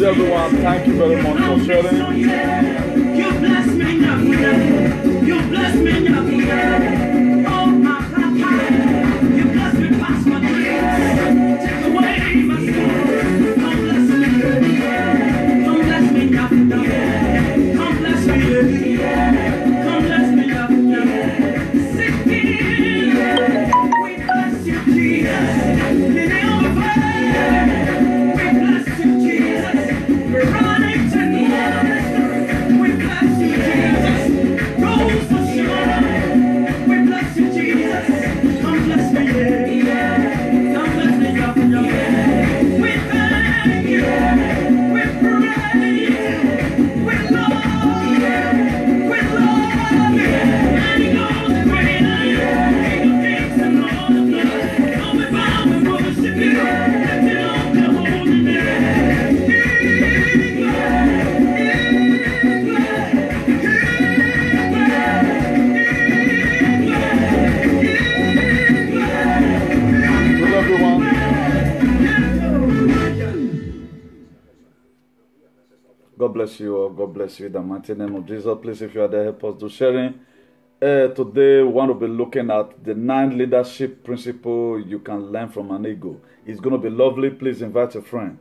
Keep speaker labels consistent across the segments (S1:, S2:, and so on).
S1: Everyone, thank you very much for sharing.
S2: You bless me now, you bless me now. Oh my God, you bless me past my dreams. Take away my sorrow. Come bless me, come bless me now. Come bless me, come bless me now. Sick me, we bless you, Jesus. Living on the fire, we bless you, Jesus. Running to the we bless you, Jesus. Rose of Sharon, we bless
S1: God bless you all. God bless you in the mighty name of Jesus. Please, if you are there, help us do sharing. Today, we want to be looking at the 9 leadership principles you can learn from an eagle. It's going to be lovely. Please invite a friend.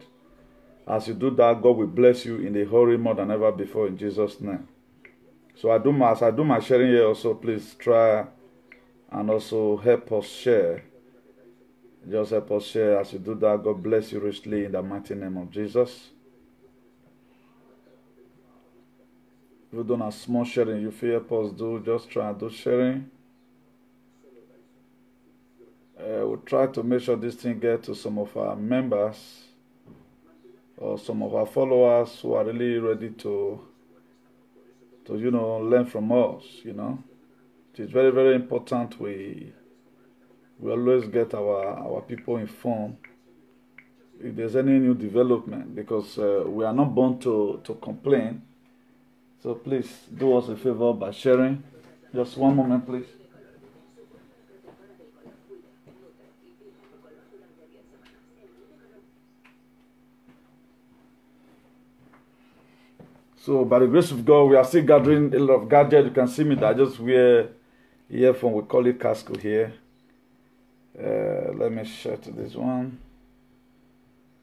S1: As you do that, God will bless you in a hurry more than ever before in Jesus' name. So as I do my sharing here also, please try and also help us share. Just help us share. As you do that, God bless you richly in the mighty name of Jesus. If you don't have small sharing, you feel help us do, just try and do sharing. We'll try to make sure this thing gets to some of our members or some of our followers who are really ready to learn from us, It is very, very important we always get our people informed if there's any new development, because we are not born to complain. So please do us a favor by sharing. Just one moment, please. So by the grace of God, we are still gathering a lot of gadgets. You can see me that I just wear earphone. We call it casco here. Let me share to this one.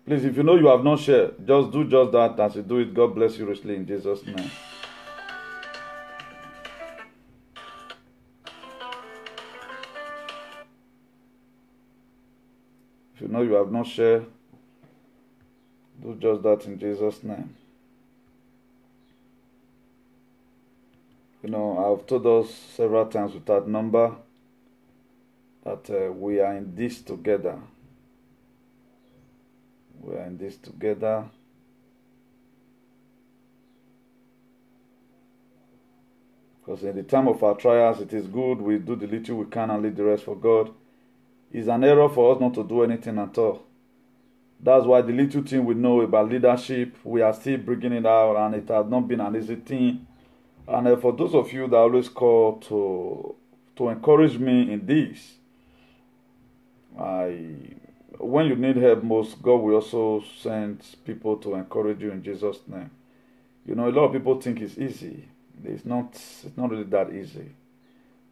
S1: Please, if you know you have not shared, just do just that. As you do it, God bless you richly in Jesus' name. If you know you have not shared, do just that in Jesus' name. I've told us several times without number that we are in this together. We are in this together. Because in the time of our trials, it is good we do the little we can and leave the rest for God. It's an error for us not to do anything at all. That's why the little thing we know about leadership, we are still bringing it out, and it has not been an easy thing. And for those of you that always call to encourage me in this, when you need help most, God will also send people to encourage you in Jesus' name. A lot of people think it's easy. It's not really that easy.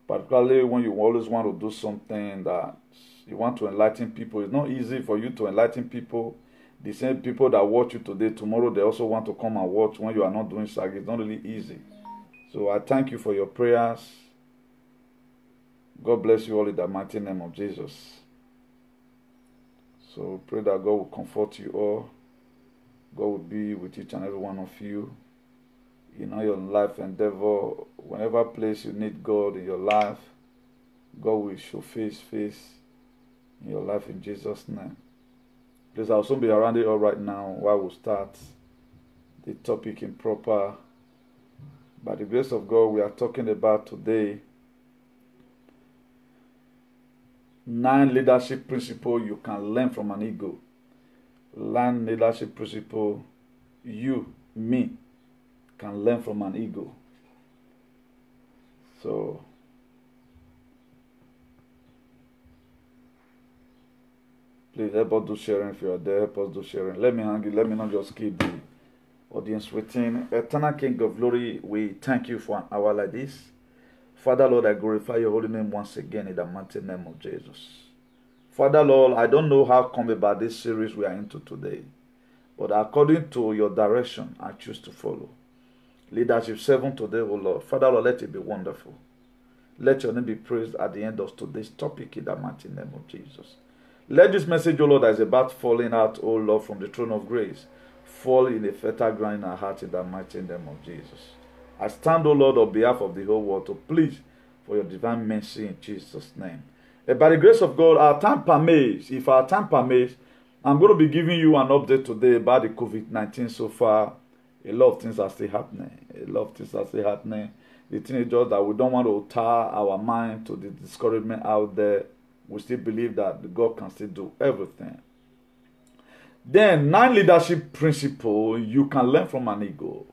S1: Particularly when you always want to do something that you want to enlighten people. It's not easy for you to enlighten people. The same people that watch you today, tomorrow they also want to come and watch when you are not doing SAG. It's not really easy. So I thank you for your prayers. God bless you all in the mighty name of Jesus. So pray that God will comfort you all. God will be with each and every one of you in all your life endeavor. Whenever place you need God in your life, God will show face in your life in Jesus' name. Please, I'll soon be around it all right now while we start the topic in proper. By the grace of God, we are talking about today 9 leadership principles you can learn from an eagle. 9 leadership principles me, can learn from an eagle. So, please help us do sharing if you are there. Help us do sharing. Let me not just keep the audience waiting. Eternal King of Glory, we thank you for an hour like this. Father, Lord, I glorify your holy name once again in the mighty name of Jesus. Father, Lord, I don't know how come about this series we are into today, but according to your direction, I choose to follow. Leadership 7 today, oh Lord. Father, Lord, let it be wonderful. Let your name be praised at the end of today's topic in the mighty name of Jesus. Let this message, oh Lord, that is about falling out, oh Lord, from the throne of grace, fall in a fertile ground in our heart in the mighty name of Jesus. I stand, O Lord, on behalf of the whole world to plead for your divine mercy in Jesus' name. By the grace of God, our time permits, if our time permits, I'm going to be giving you an update today about the COVID-19 so far. A lot of things are still happening. The thing is just that we don't want to tie our mind to the discouragement out there. We still believe that God can still do everything. Then 9 leadership principles you can learn from an eagle.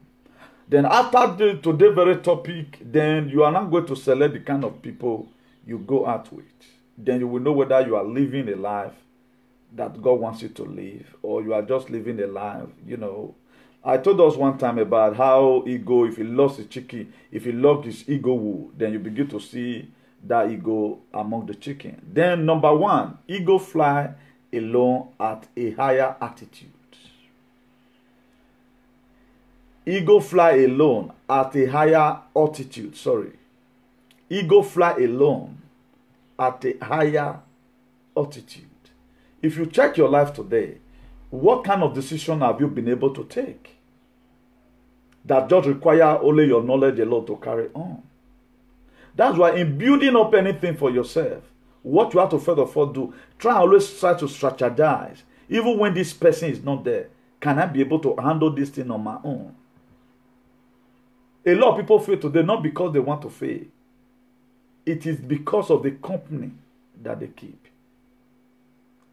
S1: Then after today's very topic, then you are not going to select the kind of people you go out with. Then you will know whether you are living a life that God wants you to live, or you are just living a life, I told us one time about how ego, if he lost his chicken, if he lost his ego wool, then you begin to see that ego among the chicken. Then number one, ego fly alone at a higher altitude. Ego fly alone at a higher altitude. Sorry. Ego fly alone at a higher altitude. If you check your life today, what kind of decision have you been able to take that just require only your knowledge alone to carry on? That's why in building up anything for yourself, what you have to first of all do, always try to strategize. Even when this person is not there, can I be able to handle this thing on my own? A lot of people fail today not because they want to fail. It is because of the company that they keep.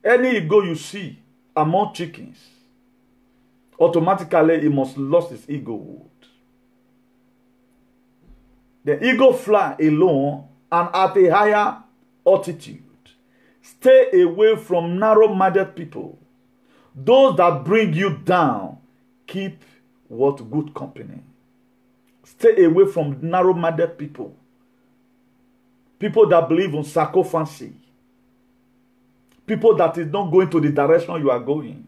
S1: Any ego you see among chickens, automatically he must lose his ego wood. The ego fly alone and at a higher altitude. Stay away from narrow-minded people. Those that bring you down, keep what good company. Stay away from narrow-minded people. People that believe in sycophancy. People that is not going to the direction you are going.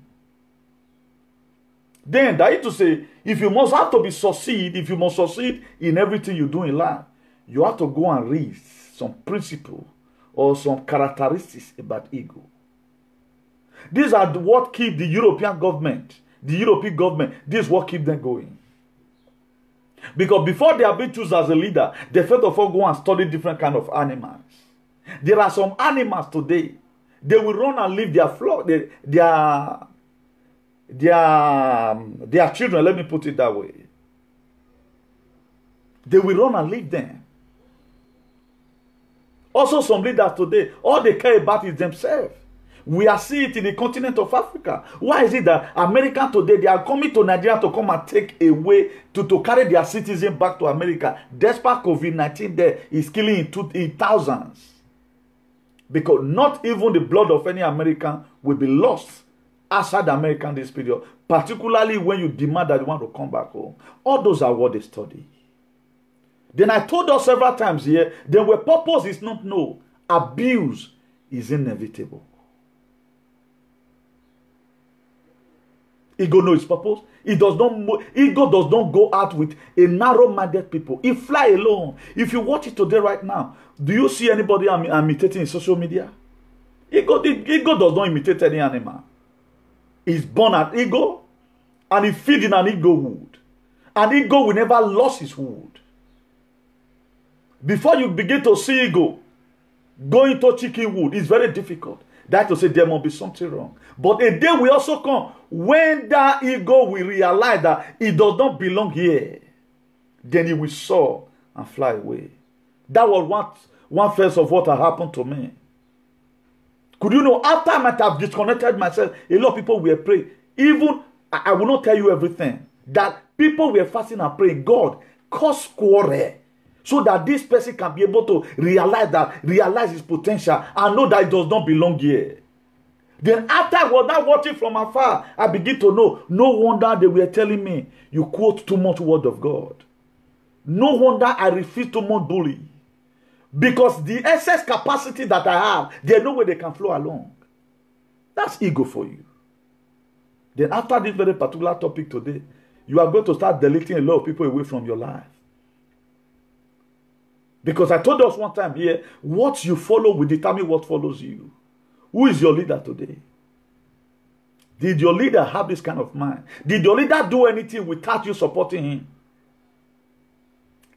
S1: Then that is to say, if you must have to be succeed, if you must succeed in everything you do in life, you have to go and read some principle or some characteristics about ego. These are what keep the European government, this is what keep them going. Because before they are being chosen as a leader, they first of all go and study different kind of animals. There are some animals today, they will run and leave their flock, their children, let me put it that way. They will run and leave them. Also some leaders today, all they care about is themselves. We are seeing it in the continent of Africa. Why is it that Americans today, they are coming to Nigeria to come and take away, to carry their citizens back to America? Despite COVID-19 there is killing in thousands. Because not even the blood of any American will be lost outside America in this period. Particularly when you demand that you want to come back home. All those are what they study. Then I told us several times here, then where purpose is not known, abuse is inevitable. Ego knows its purpose. Ego does not go out with a narrow-minded people. It fly alone. If you watch it today right now, do you see anybody imitating in social media? Ego does not imitate any animal. He's born an ego and he feeds in an ego wood. An ego will never lose his wood. Before you begin to see ego going to chicken wood, it's very difficult. That to say there must be something wrong. But a day will also come when that ego will realize that it does not belong here. Then it will soar and fly away. That was one phase of what had happened to me. Could you know, after I might have disconnected myself, a lot of people were praying. Even, I will not tell you everything, that people were fasting and praying, God, cause quarrel, so that this person can be able to realize his potential and know that it does not belong here. Then after I was not watching from afar, I begin to know, no wonder they were telling me, you quote too much word of God. No wonder I refuse to more bully. Because the excess capacity that I have, there's no way they can flow along. That's ego for you. Then after this very particular topic today, you are going to start deleting a lot of people away from your life. Because I told us one time here, what you follow will determine what follows you. Who is your leader today? Did your leader have this kind of mind? Did your leader do anything without you supporting him?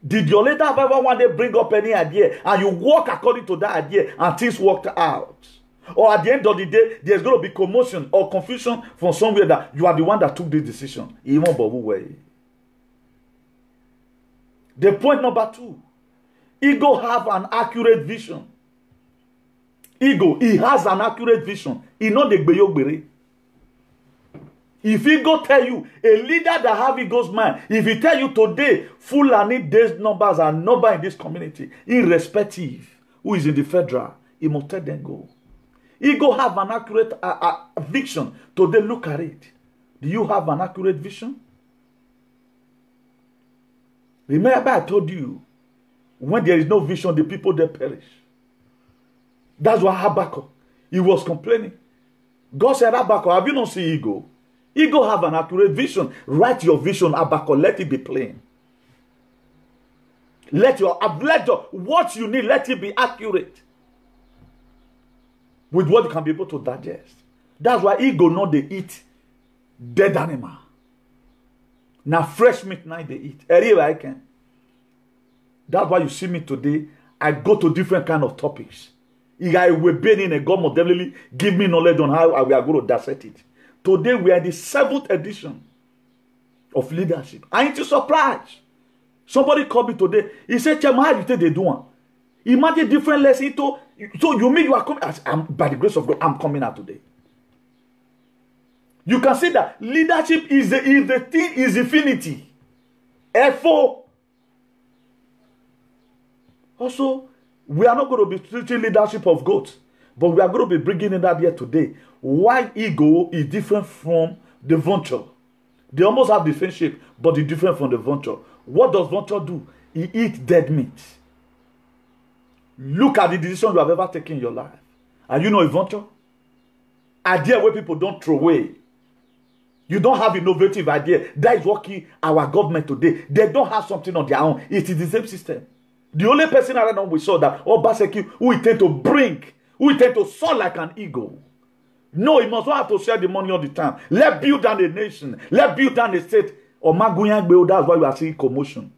S1: Did your leader ever one day bring up any idea and you work according to that idea and things worked out? Or at the end of the day, there's going to be commotion or confusion from somewhere that you are the one that took this decision. The point number 2. Ego have an accurate vision. Ego, he has an accurate vision. He know the gbeyogbere. If ego tell you, a leader that have ego's mind, if he tell you today, Fulani days numbers are number in this community, irrespective who is in the federal, he must tell them go. Ego have an accurate vision. Today, look at it. Do you have an accurate vision? Remember I told you, when there is no vision, the people they perish. That's what Habakkuk, he was complaining. God said, Habakkuk, have you not seen ego? Ego have an accurate vision. Write your vision, Habakkuk, let it be plain. Let your what you need, let it be accurate. With what you can be able to digest. That's why ego not they eat dead animal. Now fresh meat now they eat. Anyway, I can. That's why you see me today. I go to different kind of topics. If I will be in a God will definitely give me knowledge on how we are going to dissect it. Today we are the 7th edition of leadership. I ain't you surprised? Somebody called me today. He said, Chema, how you think they do one? Imagine different lessons. So you mean you are coming? By the grace of God, I'm coming out today. You can see that leadership is the thing is infinity. Therefore, also, we are not going to be treating leadership of goats, but we are going to be bringing in that here today. Why ego is different from the vulture. They almost have the same shape, but it's different from the vulture. What does vulture do? He eats dead meat. Look at the decision you have ever taken in your life. Are you not a vulture? Idea where people don't throw away. You don't have innovative idea. That is working our government today. They don't have something on their own. It is the same system. The only person around now we saw that Obaseki, who intend to bring, who intend to soar like an eagle. No, he must not have to share the money all the time. Let's build down a nation. Let's build down a state. That's why we are seeing commotion.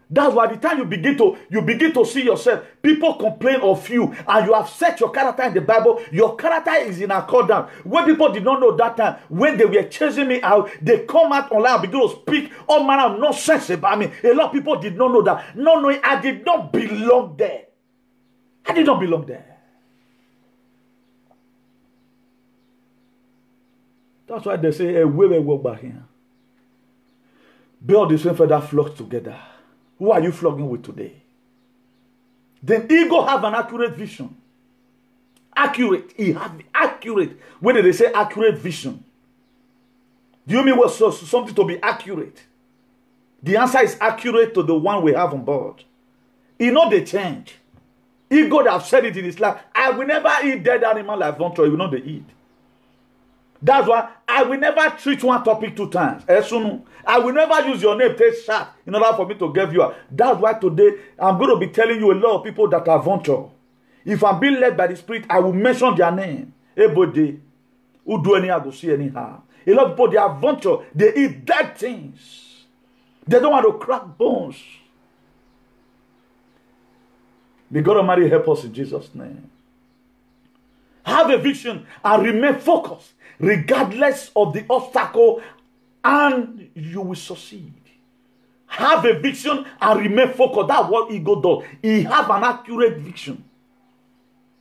S1: That's why the time you begin to see yourself, people complain of you, and you have set your character in the Bible. Your character is in accordance. When people did not know that time, when they were chasing me out, they come out online and begin to speak all manner of nonsense about me. A lot of people did not know that. No, I did not belong there. I did not belong there. That's why they say, hey, we will walk back here. Build this way for that flock together. Who are you flogging with today? Then ego have an accurate vision. Accurate. He have accurate. When they say accurate vision, do you mean what something to be accurate? The answer is accurate to the one we have on board. You know they change. Ego that have said it in his life. I will never eat dead animal like vulture. You know they eat. That's why I will never treat one topic 2 times. I will never use your name, take shot, in order for me to give you. That's why today I'm going to be telling you a lot of people that are vulture. If I'm being led by the Spirit, I will mention their name. Everybody who do any, I go see anyhow. A lot of people, they are vulture. They eat dead things. They don't want to crack bones. May God Almighty help us in Jesus' name. Have a vision and remain focused regardless of the obstacle, and you will succeed. Have a vision and remain focused. That's what ego does. He have an accurate vision.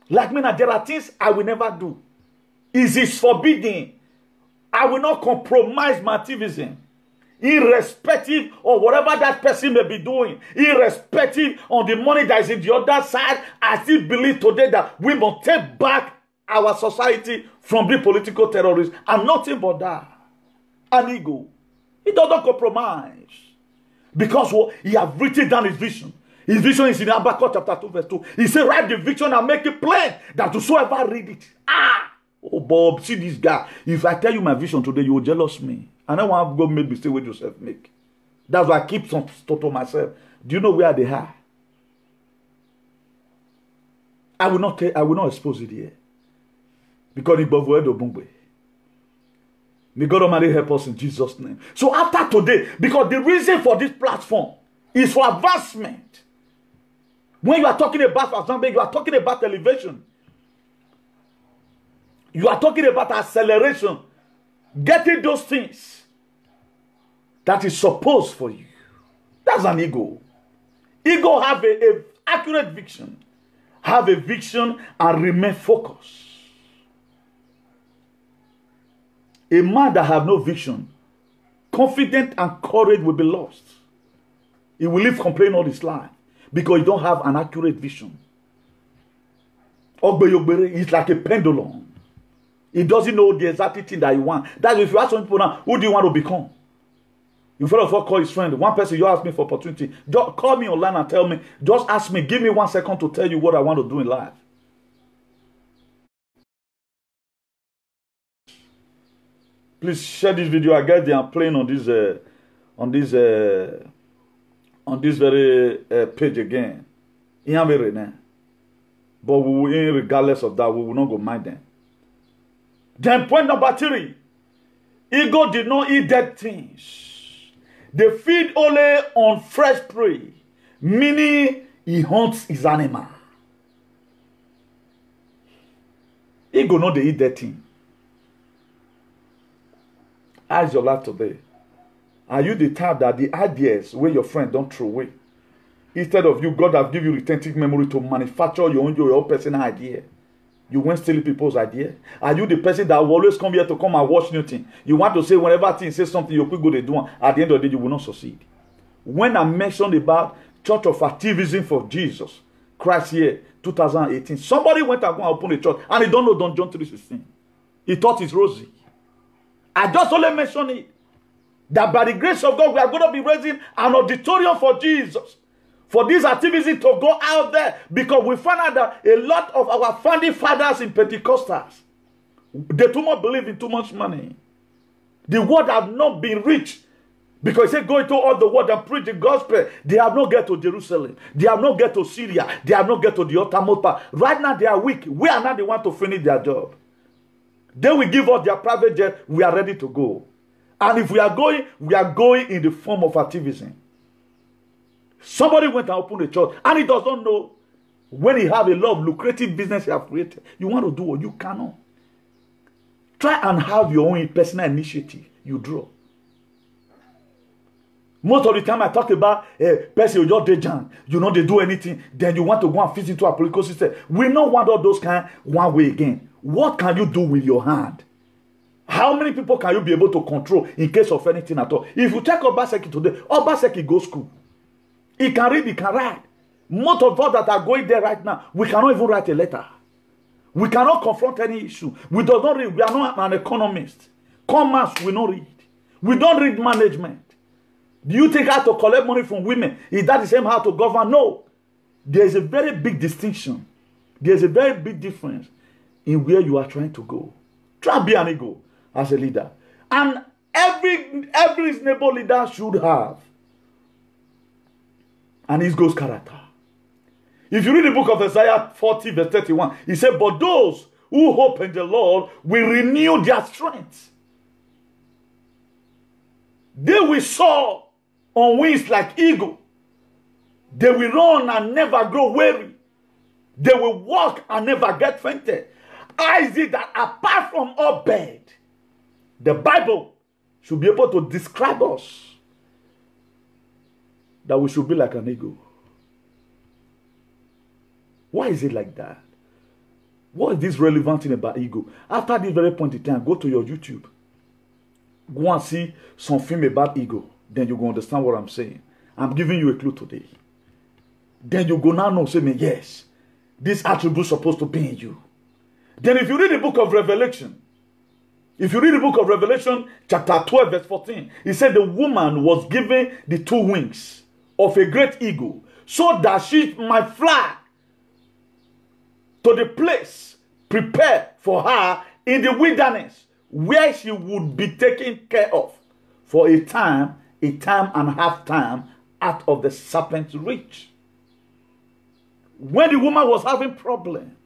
S1: Like me now, there are things I will never do. It is forbidden. I will not compromise my activism. Irrespective of whatever that person may be doing, irrespective of the money that is in the other side, I still believe today that we must take back our society from the political terrorists, and nothing but that. An ego. He doesn't compromise. Because what? He has written down his vision. His vision is in Habakkuk chapter 2 verse 2. He said, write the vision and make it plain, that whosoever read it. Oh Bob, see this guy. If I tell you my vision today, you will jealous me. And I want to go make mistake with yourself make. That's why I keep some stuff to myself. Do you know where they are? I will not expose it here. Because it above word Bungwe. May God Almighty help us in Jesus' name. So after today, because the reason for this platform is for advancement. When you are talking about advancement, you are talking about elevation. You are talking about acceleration. Getting those things that is supposed for you. That's an ego. Ego have a accurate vision. Have a vision and remain focused. A man that have no vision, confident and courage will be lost. He will live complaining all his life because he don't have an accurate vision. Ogbeyogbere is like a pendulum. He doesn't know the exact thing that he wants. That's if you ask some people now, who do you want to become? You first of all call his friend. One person, you ask me for opportunity. Just call me online and tell me. Just ask me. Give me 1 second to tell you what I want to do in life. Please share this video. I guess they are playing on this very page again. But we will, regardless of that, we will not go mind them. Then point number 3. Ego did not eat dead things. They feed only on fresh prey, meaning he hunts his animal. Ego no dey eat dead thing. How's your life today? Are you the type that the ideas where your friend don't throw away? Instead of you, God have given you retentive memory to manufacture your own personal idea. You won't steal people's idea. Are you the person that will always come here to come and watch new thing? You want to say whenever thing say something, you quick go they do. At the end of the day, you will not succeed. When I mentioned about Church of Activism for Jesus Christ here, 2018, somebody went and go and open a church and he don't know John 3:16. He thought it's rosy. I just only mentioned it. That by the grace of God, we are going to be raising an auditorium for Jesus. For this activity to go out there, because we found out that a lot of our founding fathers in Pentecostals, they too much believe in too much money. The word have not been reached. Because they go into all the world and preach the gospel. They have not get to Jerusalem. They have not get to Syria. They have not get to the uttermost part. Right now they are weak. We are not the one to finish their job. They will give us their private jet. We are ready to go. And if we are going in the form of activism. Somebody went and opened a church and he does not know when he have a lot of lucrative business he have created. You want to do what you cannot. Try and have your own personal initiative. You draw. Most of the time I talk about person you just dejan, you know they do anything, then you want to go and fit into a political system. We don't want all those kind one way again. What can you do with your hand? How many people can you be able to control in case of anything at all? If you check Obaseki today, Obaseki goes school. He can read, he can write. Most of us that are going there right now, we cannot even write a letter. We cannot confront any issue. We do not read. We are not an economist. Commerce, we don't read. We don't read management. Do you think how to collect money from women? Is that the same how to govern? No. There's a very big distinction. There's a very big difference in where you are trying to go. Try to be an ego as a leader. And every reasonable leader should have an ego's character. If you read the book of Isaiah 40 verse 31, he said, but those who hope in the Lord will renew their strength. They will soar on wings like eagle. They will run and never grow weary. They will walk and never get fainted. How is it that apart from Obed, the Bible should be able to describe us that we should be like an eagle? Why is it like that? What is this relevant thing about ego? After this very point in time, go to your YouTube. Go and see some film about ego. Then you go understand what I'm saying. I'm giving you a clue today. Then you go now know, say me, yes, this attribute is supposed to be in you. Then if you read the book of Revelation, chapter 12, verse 14, it said the woman was given the 2 wings of a great eagle so that she might fly to the place prepared for her in the wilderness where she would be taken care of for a time and a half time out of the serpent's reach. When the woman was having problem,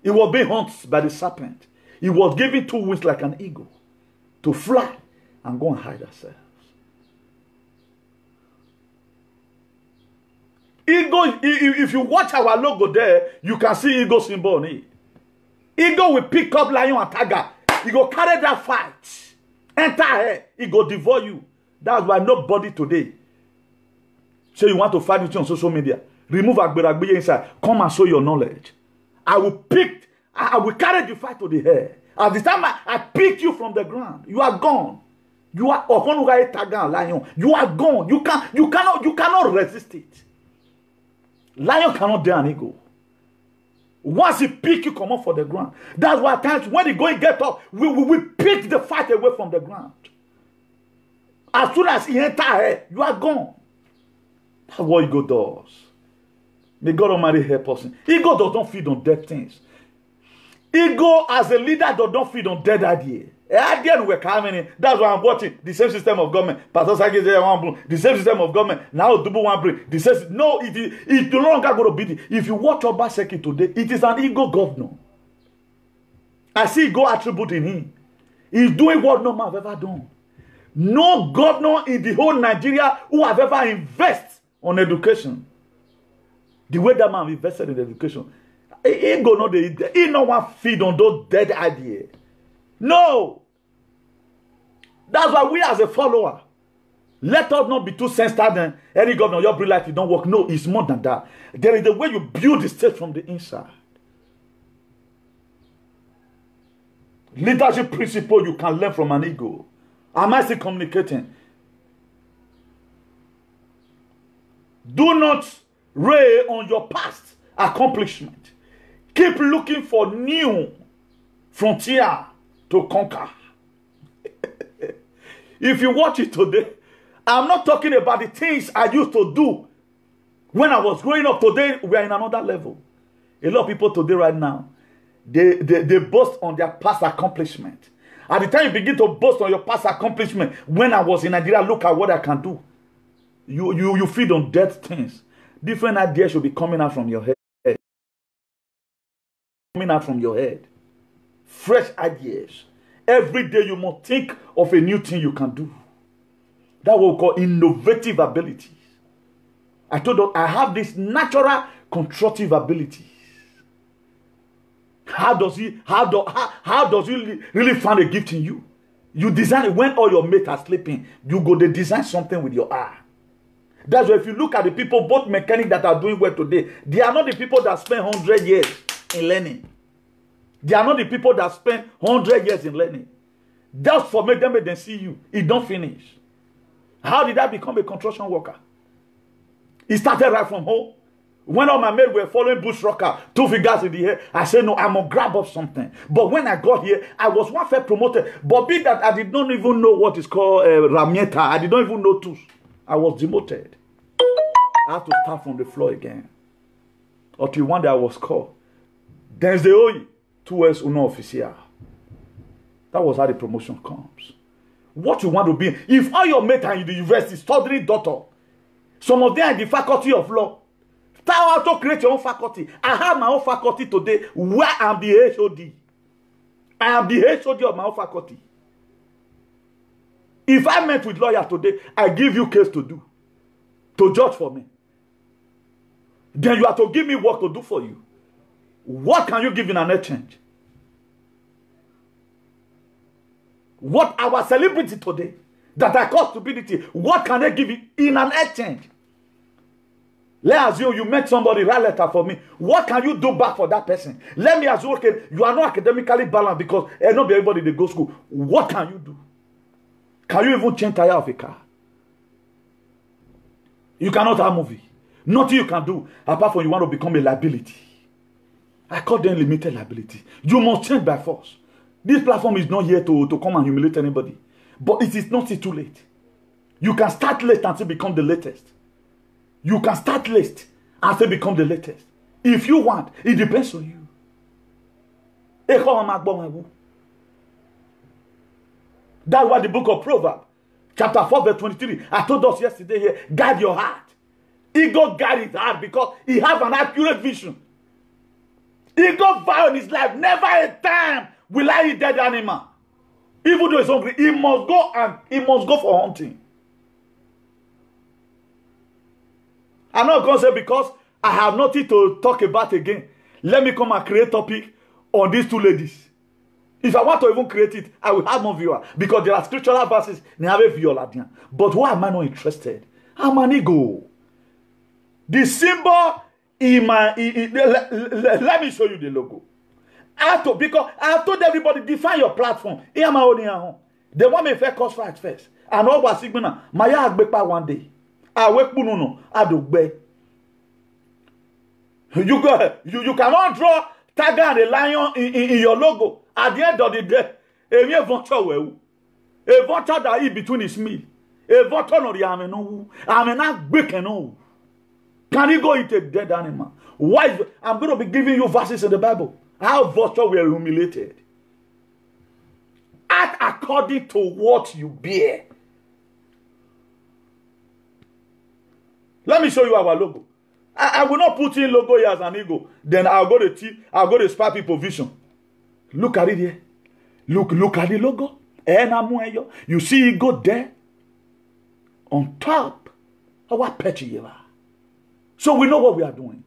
S1: he was being hunted by the serpent. He was given 2 wings like an eagle to fly and go and hide herself. Eagle, if you watch our logo there, you can see eagle symbol on it. Eagle will pick up lion and tiger. He go carry that fight. Enter here. He go devour you. That's why nobody today say you want to fight with you on social media. Remove Agberagbe inside. Come and show your knowledge. I will carry the fight to the air. At the time I pick you from the ground, you are gone. You are lion. You are gone. You cannot resist it. Lion cannot dare an eagle. Once he pick you, come up for the ground. That's why at times when he go and get up, we pick the fight away from the ground. As soon as he enter here, you are gone. That's what ego does. May God Almighty help us. Ego does not feed on dead things. Ego as a leader does not feed on dead idea. Idea we're coming in. That's why I'm watching the same system of government. Pastor Sagi the same system of government. Now double one bring. The same. No, it no longer going to be. If you watch Obaseki today, it is an ego governor. I see ego attribute in him. He's doing what no man have ever done. No governor in the whole Nigeria who have ever invested on education. The way that man invested in education. He go no he no one feed on those dead ideas. No. That's why we as a follower, let us not be too sensitive and any governor, your life it don't work. No, it's more than that. There is a way you build the state from the inside. Leadership principle you can learn from an ego. Am I still communicating? Do not rely on your past accomplishment. Keep looking for new frontier to conquer. If you watch it today, I'm not talking about the things I used to do when I was growing up. Today, we are in another level. A lot of people today right now, they boast on their past accomplishment. At the time you begin to boast on your past accomplishment, when I was in Nigeria, look at what I can do. You feed on dead things. Different ideas should be coming out from your head. Coming out from your head. Fresh ideas. Every day you must think of a new thing you can do. That what we call innovative abilities. I told you I have this natural constructive abilities. How does he really find a gift in you? You design it when all your mates are sleeping. You go to design something with your eye. That's why if you look at the people, both mechanics that are doing well today, they are not the people that spend 100 years in learning. They are not the people that spend 100 years in learning. Just for make them see you. It don't finish. How did I become a construction worker? It started right from home. When all my mates were following bush rocker, 2 figures in the air, I said, no, I'm going to grab up something. But when I got here, I was one fair promoted. But be that I did not even know what is called Ramieta. I did not even know tools. I was demoted. I had to start from the floor again. Until one day I was called. There's the OI. 2S Uno Official. That was how the promotion comes. What you want to be. If all your mates are in the university studying doctor, some of them are in the faculty of law. Start how to create your own faculty. I have my own faculty today where I'm the HOD. I am the HOD of my own faculty. If I met with lawyer today, I give you case to do. To judge for me. Then you have to give me work to do for you. What can you give in an exchange? What our celebrity today that I call stupidity, what can they give you in an exchange? Let's assume you met somebody, write letter for me. What can you do back for that person? Let me assume, okay, you are not academically balanced because not everybody they go to school. What can you do? Can you even change tire of a car? You cannot have a movie. Nothing you can do apart from you want to become a liability. I call them limited liability. You must change by force. This platform is not here to come and humiliate anybody. But it is not too late. You can start late and still become the latest. You can start late and still become the latest. If you want, it depends on you. That's why the book of Proverbs, chapter 4, verse 23, I told us yesterday here, guard your heart. Ego guard his heart because he has an accurate vision. Ego vow in his life, never a time will I eat dead animal. Even though he's hungry, he must go for hunting. I'm not going to say because I have nothing to talk about again. Let me come and create a topic on these two ladies. If I want to even create it, I will have more viewers because there are scriptural verses. But why am I not interested? I'm an ego. The symbol in my let me show you the logo. Because I have told everybody define your platform. They want me to cause fight first. And all was signal. Maya agbepa one day. I wake pununo. I do be. You cannot draw tiger and a lion in your logo. At the end of the day, a vulture that eat between his meal. A vulture no the amenu. Amena gbekeno. Can he go eat a dead animal? Why? I'm going to be giving you verses in the Bible. How vulture were humiliated. Act according to what you bear. Let me show you our logo. I will not put in logo here as an ego. Then I'll go to spy people vision. Look at it here. Look at the logo. You see ego there. On top. Our petty here. So we know what we are doing.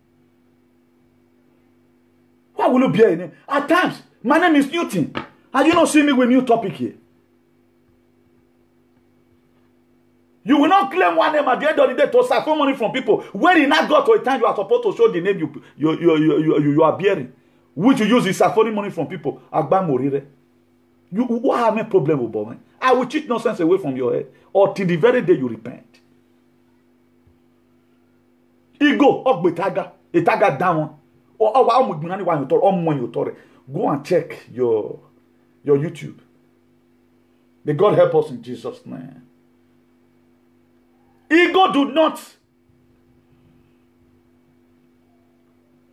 S1: Why will you be here? At times, my name is Newton. And you not see me with new topic here. You will not claim one name at the end of the day to siphon money from people. When you not got to a time you are supposed to show the name you are bearing, which you use is siphoning money from people. Agba Morire. You what have a problem with boy? I will cheat nonsense away from your head, or till the very day you repent. Ego up with itaga down. Go and check your YouTube. May God help us in Jesus' name. Ego do not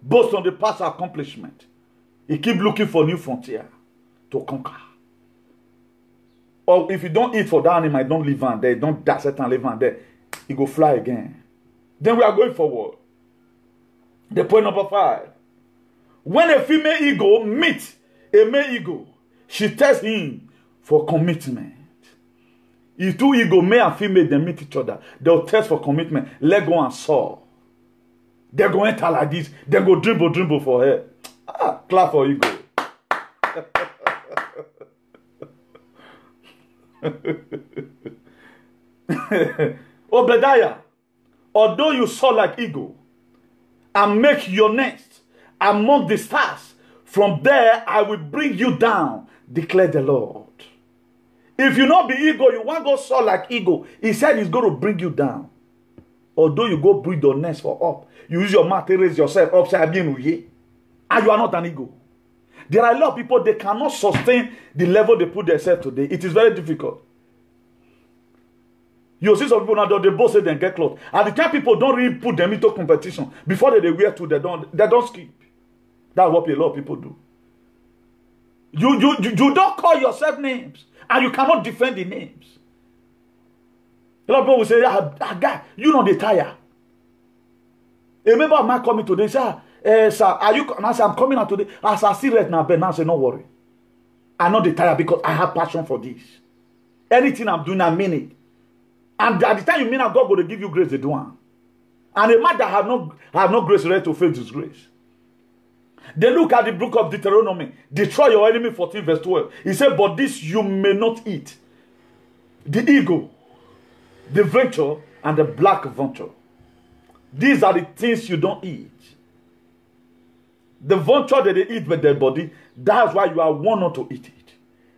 S1: boast on the past accomplishment. He keep looking for new frontier to conquer. Or if you don't eat for that animal, don't live on there, don't dash it and live on there, he go fly again. Then we are going forward. The point number 5. When a female ego meets a male ego, she tests him for commitment. If two ego, male and female, they meet each other, they'll test for commitment. Let go and saw. They go enter like this. They go dribble for her. Clap for ego. Obadiah, although you saw like ego, and make your nest among the stars, from there I will bring you down, declare the Lord. If you not be ego, you want to go soar like ego. He said he's going to bring you down. Although you go breathe your nest for up, you use your mouth to raise yourself upside down, and you are not an ego. There are a lot of people, they cannot sustain the level they put themselves today. It is very difficult. You see some people now, they both say they get clothes. At the time, people don't really put them into competition. Before they wear to, they don't skip. That's what a lot of people do. You don't call yourself names, and you cannot defend the names. A lot of people will say, guy, you know the tire. A member of mine coming today, sir, are you? And I say, I'm coming out today. As I see right now, Ben, I say, no worry. I know the tire because I have passion for this. Anything I'm doing, I mean it. And at the time you mean that God will give you grace to do one. And a man that have no grace ready to face his grace. They look at the book of Deuteronomy. Destroy your enemy, 14 verse 12. He said, but this you may not eat. The eagle, the vulture, and the black vulture. These are the things you don't eat. The vulture that they eat with their body, that's why you are warned not to eat it.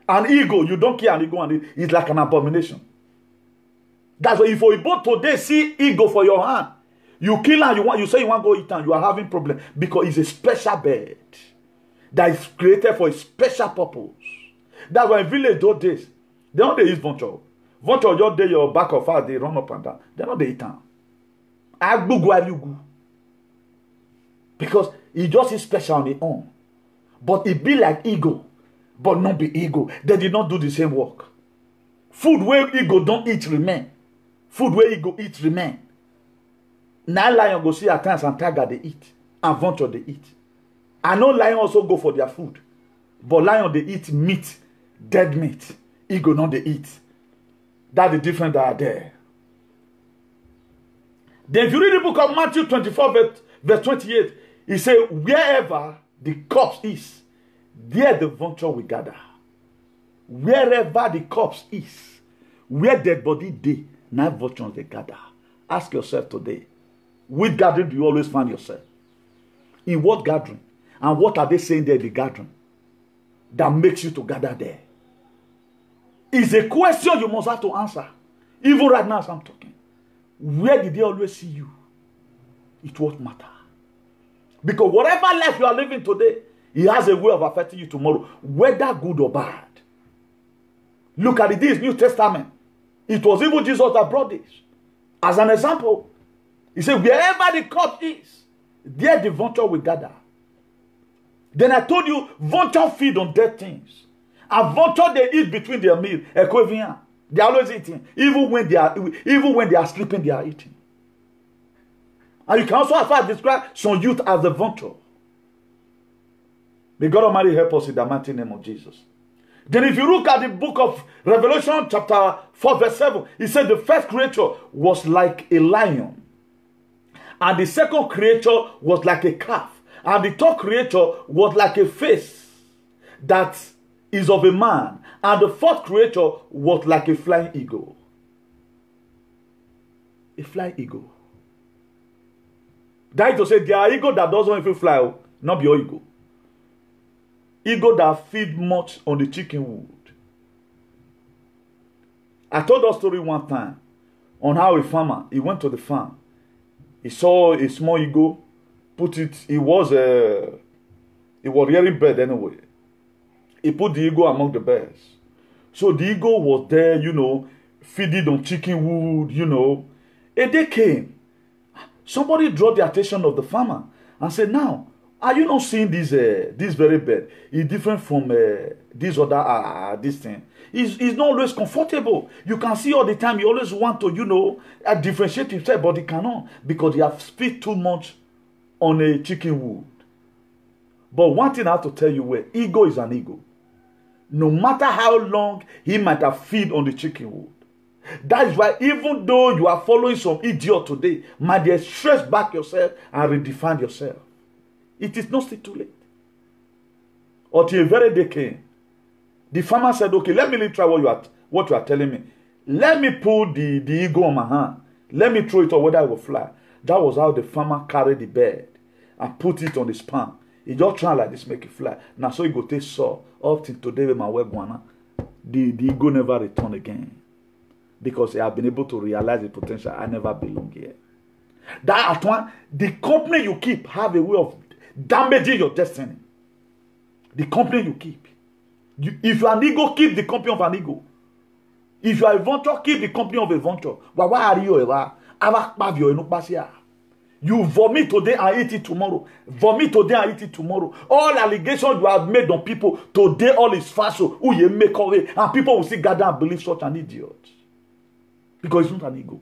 S1: An eagle, you don't kill an eagle and it's like an abomination. That's why if you both today see eagle for your hand, you kill and you say you want to go eat and you are having problem because it's a special bird that is created for a special purpose. That's why in village those days, they don't eat vulture. Vulture just day your back of fire, they run up and down. They don't eat them. Because it just is special on its own. But it be like eagle, but not be eagle. They did not do the same work. Food where eagle don't eat remain. Food where eagle eat remain. Now lion go see at times and tiger they eat. And vulture they eat. I know lion also go for their food. But lion they eat meat. Dead meat. Eagle not they eat. That's the difference that are there. Then if you read the book of Matthew 24 verse 28, he said, wherever the corpse is, there the vulture will gather. Wherever the corpse is, where dead body dey, now vultures they gather. Ask yourself today, which gathering do you always find yourself? In what gathering? And what are they saying there in the gathering that makes you to gather there? It's a question you must have to answer. Even right now as I'm talking. Where did they always see you? It won't matter. Because whatever life you are living today, it has a way of affecting you tomorrow, whether good or bad. Look at this New Testament. It was even Jesus that brought this. As an example, he said, wherever the cup is, there the vulture will gather. Then I told you, vulture feed on dead things. And vulture, they eat between their meal. They are always eating. Even when they are sleeping, they are eating. And you can also as far describe some youth as the vulture. May God Almighty help us in the mighty name of Jesus. Then if you look at the book of Revelation chapter 4 verse 7, it said the first creature was like a lion. And the second creature was like a calf. And the third creature was like a face that is of a man. And the fourth creature was like a flying eagle. A flying eagle. That is to say, there are eagles that doesn't even fly, not your eagle. Eagle that feed much on the chicken wood. I told that story one time on how a farmer, he went to the farm. He saw a small eagle, put it, it was rearing bird anyway. He put the eagle among the birds. So the eagle was there, feeding on chicken wood, A day came. Somebody drew the attention of the farmer and said, now, are you not seeing this very bird? It's different from this other, this thing. It's not always comfortable. You can see all the time, you always want to, differentiate himself, but he cannot because he has feed too much on a chicken wood. But one thing I have to tell you, eagle is an eagle. No matter how long he might have feed on the chicken wood. That is why even though you are following some idiot today, my dear, stress back yourself and redefine yourself. It is not still too late. Until a very day came. The farmer said, okay, let me try what you are telling me. Let me pull the eagle on my hand. Let me throw it or whether it will fly. That was how the farmer carried the bird and put it on his palm. He just try like this, make it fly. Now so he go take saw. Up till today with my web guana. The eagle never return again. Because he have been able to realize the potential. I never belong here. That at one, the company you keep have a way of damaging your destiny. The company you keep. If you are an eagle, keep the company of an eagle. If you are a vulture, keep the company of a vulture. But why are you ever? You vomit today and eat it tomorrow. Vomit today and eat it tomorrow. All allegations you have made on people, today all is false. Who you make away. And people will still gather and believe such an idiot. Because it's not an ego.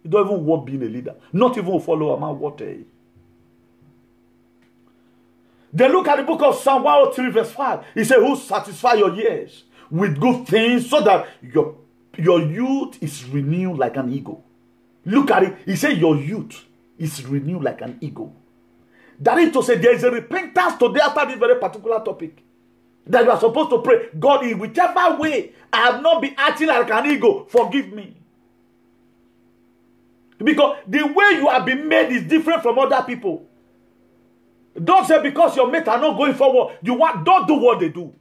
S1: You don't even want being a leader. Not even a follower. Man, what a... Then look at the book of Psalm 103 verse 5. He said, who satisfy your years with good things so that your youth is renewed like an eagle. Look at it. He said your youth is renewed like an eagle. That is to say there is a repentance today after this very particular topic. That you are supposed to pray. God, in whichever way I have not been acting like an eagle, forgive me. Because the way you have been made is different from other people. Don't say because your mates are not going forward, don't do what they do.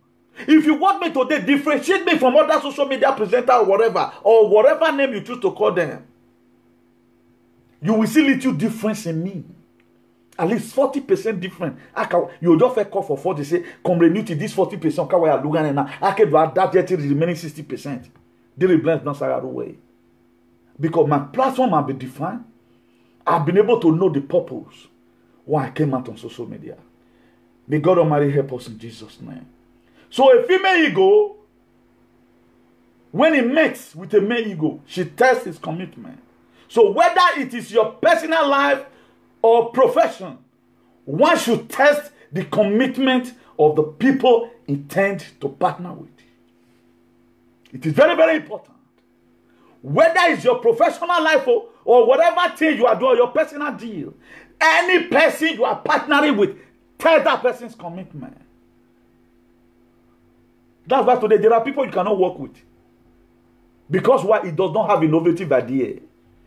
S1: If you want me to differentiate me from other social media presenter or whatever name you choose to call them, you will see little difference in me. At least 40% different. You just call for 40, say, come renew to this 40%. I can do that yet the remaining 60%. They will blend not away. Because my platform has been defined. I've been able to know the purpose why I came out on social media. May God Almighty help us in Jesus' name. So a female ego, when he meets with a male ego, she tests his commitment. So whether it is your personal life or profession, one should test the commitment of the people intend to partner with. It is very, very important. Whether it's your professional life or whatever thing you are doing, your personal deal, any person you are partnering with, test that person's commitment. That's why today there are people you cannot work with. Because why? It does not have innovative idea.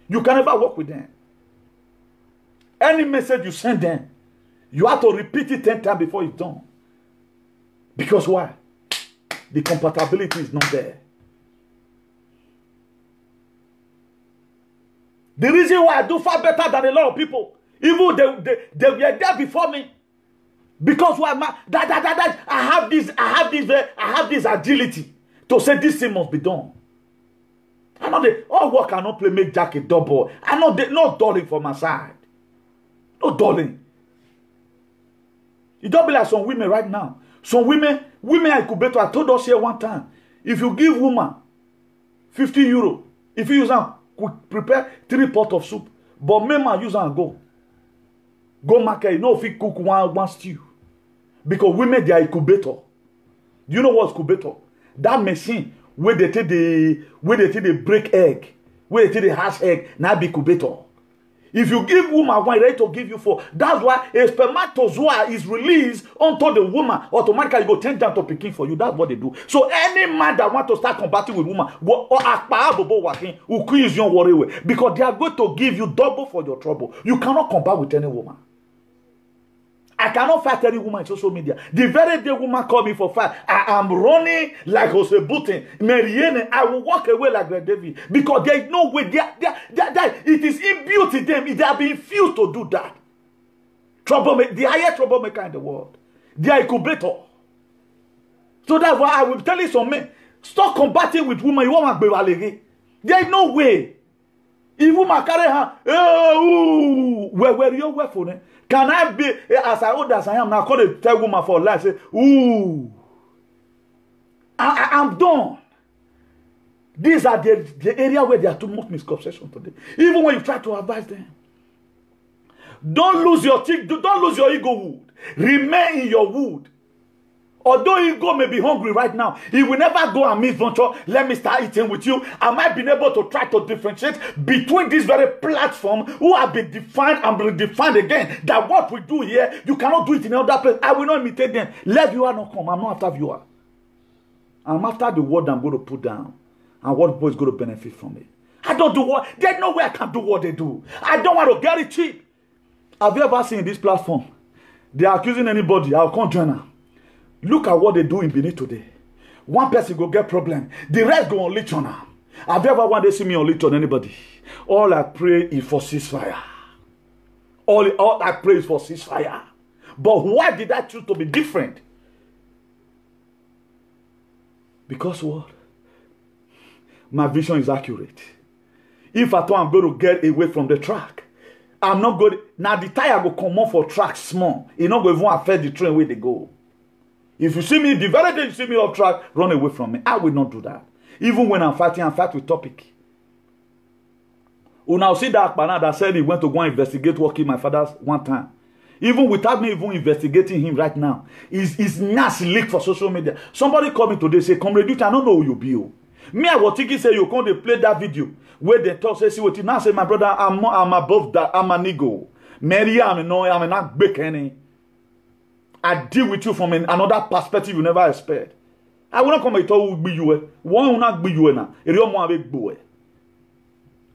S1: You can never work with them. Any message you send them, you have to repeat it 10 times before it's done. Because why? The compatibility is not there. The reason why I do far better than a lot of people, even they were there before me, because why? I have this agility to say this thing must be done. I know the all work cannot play make Jack a double. I know they no darling for my side. No darling. It don't be like some women right now. Some women I could bet. I told us here one time. If you give woman 50 euro, if you use them, prepare 3 pots of soup. But men man use and go. Go market. You know if you cook one stew. Because women they are incubator. Do you know what's incubator? That machine where they take the break egg, where they take the hatch egg, now be incubator. If you give woman one, ready to give you 4. That's why a spermatozoa is released onto the woman. Automatically, go turn down to picking for you. That's what they do. So any man that want to start combating with woman, will quiz your worry with, because they are going to give you double for your trouble. You cannot combat with any woman. I cannot fight any woman in social media. The very day woman call me for fight, I am running like Jose Button. Marianne, I will walk away like Red David. Because there is no way. It is imbued in them. They are being fused to do that. Troublemaker, the highest troublemaker in the world. They are incubator. So that's why I will tell you some men, stop combating with women. You want to there is no way. If woman carry her, where you work for them? Can I be as old as I am now? Call a tell woman for life. Say, ooh, I'm done. These are the area where there are too much misconception today. Even when you try to advise them, don't lose your ego wood. Remain in your wood. Although ego may be hungry right now, he will never go and meet venture. Let me start eating with you. Am I been able to try to differentiate between this very platform who have been defined and redefined again? That what we do here, you cannot do it in another place. I will not imitate them. Let viewer not come. I'm not after viewer. I'm after the word I'm going to put down and what boy is going to benefit from it. I don't do what. There's no way I can do what they do. I don't want to get it cheap. Have you ever seen this platform? They are accusing anybody. I'll come join her. Look at what they do in Benin today. One person go get problem. The rest go on leech on her. Have you ever wanted to see me on leech on anybody? All I pray is for ceasefire. All I pray is for ceasefire. But why did I choose to be different? Because what? My vision is accurate. If at all I'm going to get away from the track, I'm not going. Now the tire will come off for track small. It's not going to affect the train where they go. If you see me, the very day you see me off track, run away from me. I will not do that. Even when I'm fighting, I fight with topic. You now see that Akbana that said he went to go and investigate what killed my father one time. Even without me even investigating him right now, his nasty leak for social media. Somebody called me today, say, Comrade Duty, I don't know who you be. Me, I was thinking, say, you come to play that video where they talk, say, see what you now say, my brother, I'm above that, I'm an ego. Mary, I'm not big any. I deal with you from another perspective you never expect. I will not come and tell you, one will not be you now.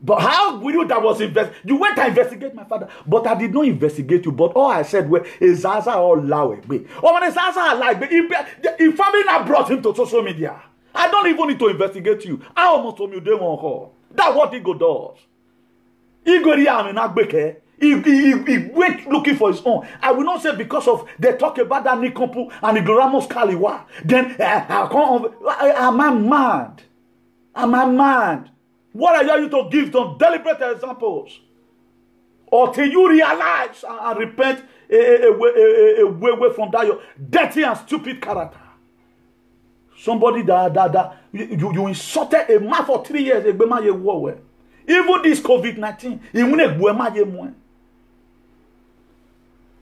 S1: But how will you that was you went to investigate my father, but I did not investigate you. But all I said was, is Zaza all loud. Oh, when Zaza like, if family not brought him to social media, I don't even need to investigate you. I almost told you they won't call. That's what ego does. Ego I not big. He went looking for his own. I will not say because of they talk about that Nikompu and the Gloramos Kaliwa. Then am I mad? Am I mad? What are you to give some deliberate examples? Or till you realize and repent away from that your dirty and stupid character. Somebody that you insulted a man for 3 years. Even this COVID-19,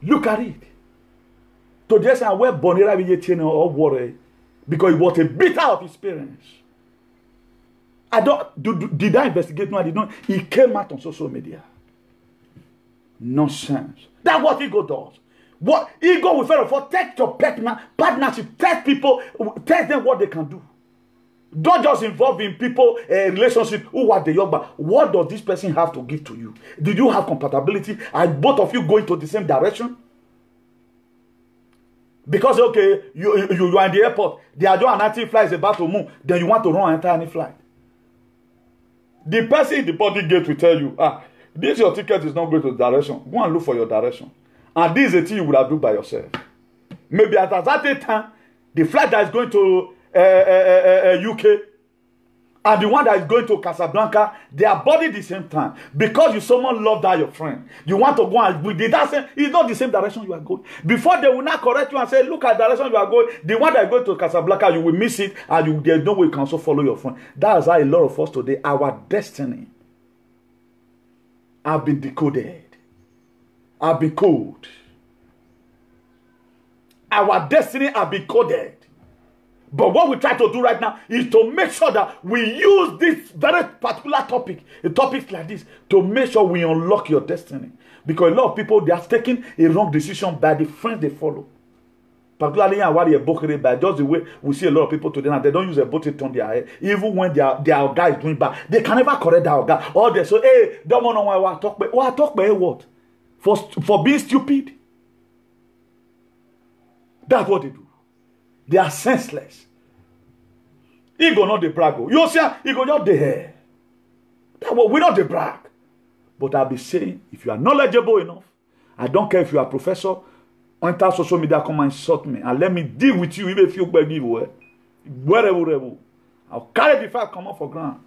S1: look at it. Today, I wear Bonera or worry because it was a bitter of experience. Did I investigate? No, I did not. He came out on social media. Nonsense. That's what ego does. What ego will fail for? Take your partnership. Test people. Test them what they can do. Don't just involve in people relationship who are the young, but what does this person have to give to you? Did you have compatibility? Are both of you going to the same direction? Because okay, you are in the airport, the Adjo flight is about to move, then you want to run and enter any flight. The person in the body gate will tell you, this your ticket is not going to the direction. Go and look for your direction. And this is a thing you would have done by yourself. Maybe at that time, the flight that is going to UK, and the one that is going to Casablanca, they are body the same time. Because you so much love that your friend, you want to go and with that same, it's not the same direction you are going. Before they will not correct you and say, look at the direction you are going, the one that is going to Casablanca, you will miss it, and there's no way you can also follow your friend. That's how a lot of us today, our destiny have been decoded, have been coded. Our destiny have been coded. But what we try to do right now is to make sure that we use this very particular topic, a topic like this, to make sure we unlock your destiny. Because a lot of people, they are taking a wrong decision by the friends they follow. Particularly in Awari Ebokere, by just the way we see a lot of people today, and they don't use a boat on their head, even when their guy is doing bad. They can never correct their guy. Or they say, hey, don't know why I talk about. What I talk about what? For being stupid? That's what they do. They are senseless. He go not the brag. You see, he go not the hair. That's what we not the brag. But I'll be saying, if you are knowledgeable enough, I don't care if you are a professor, enter social media, come and insult me, and let me deal with you, even if you beg me, wherever. I'll carry the fact come up for ground.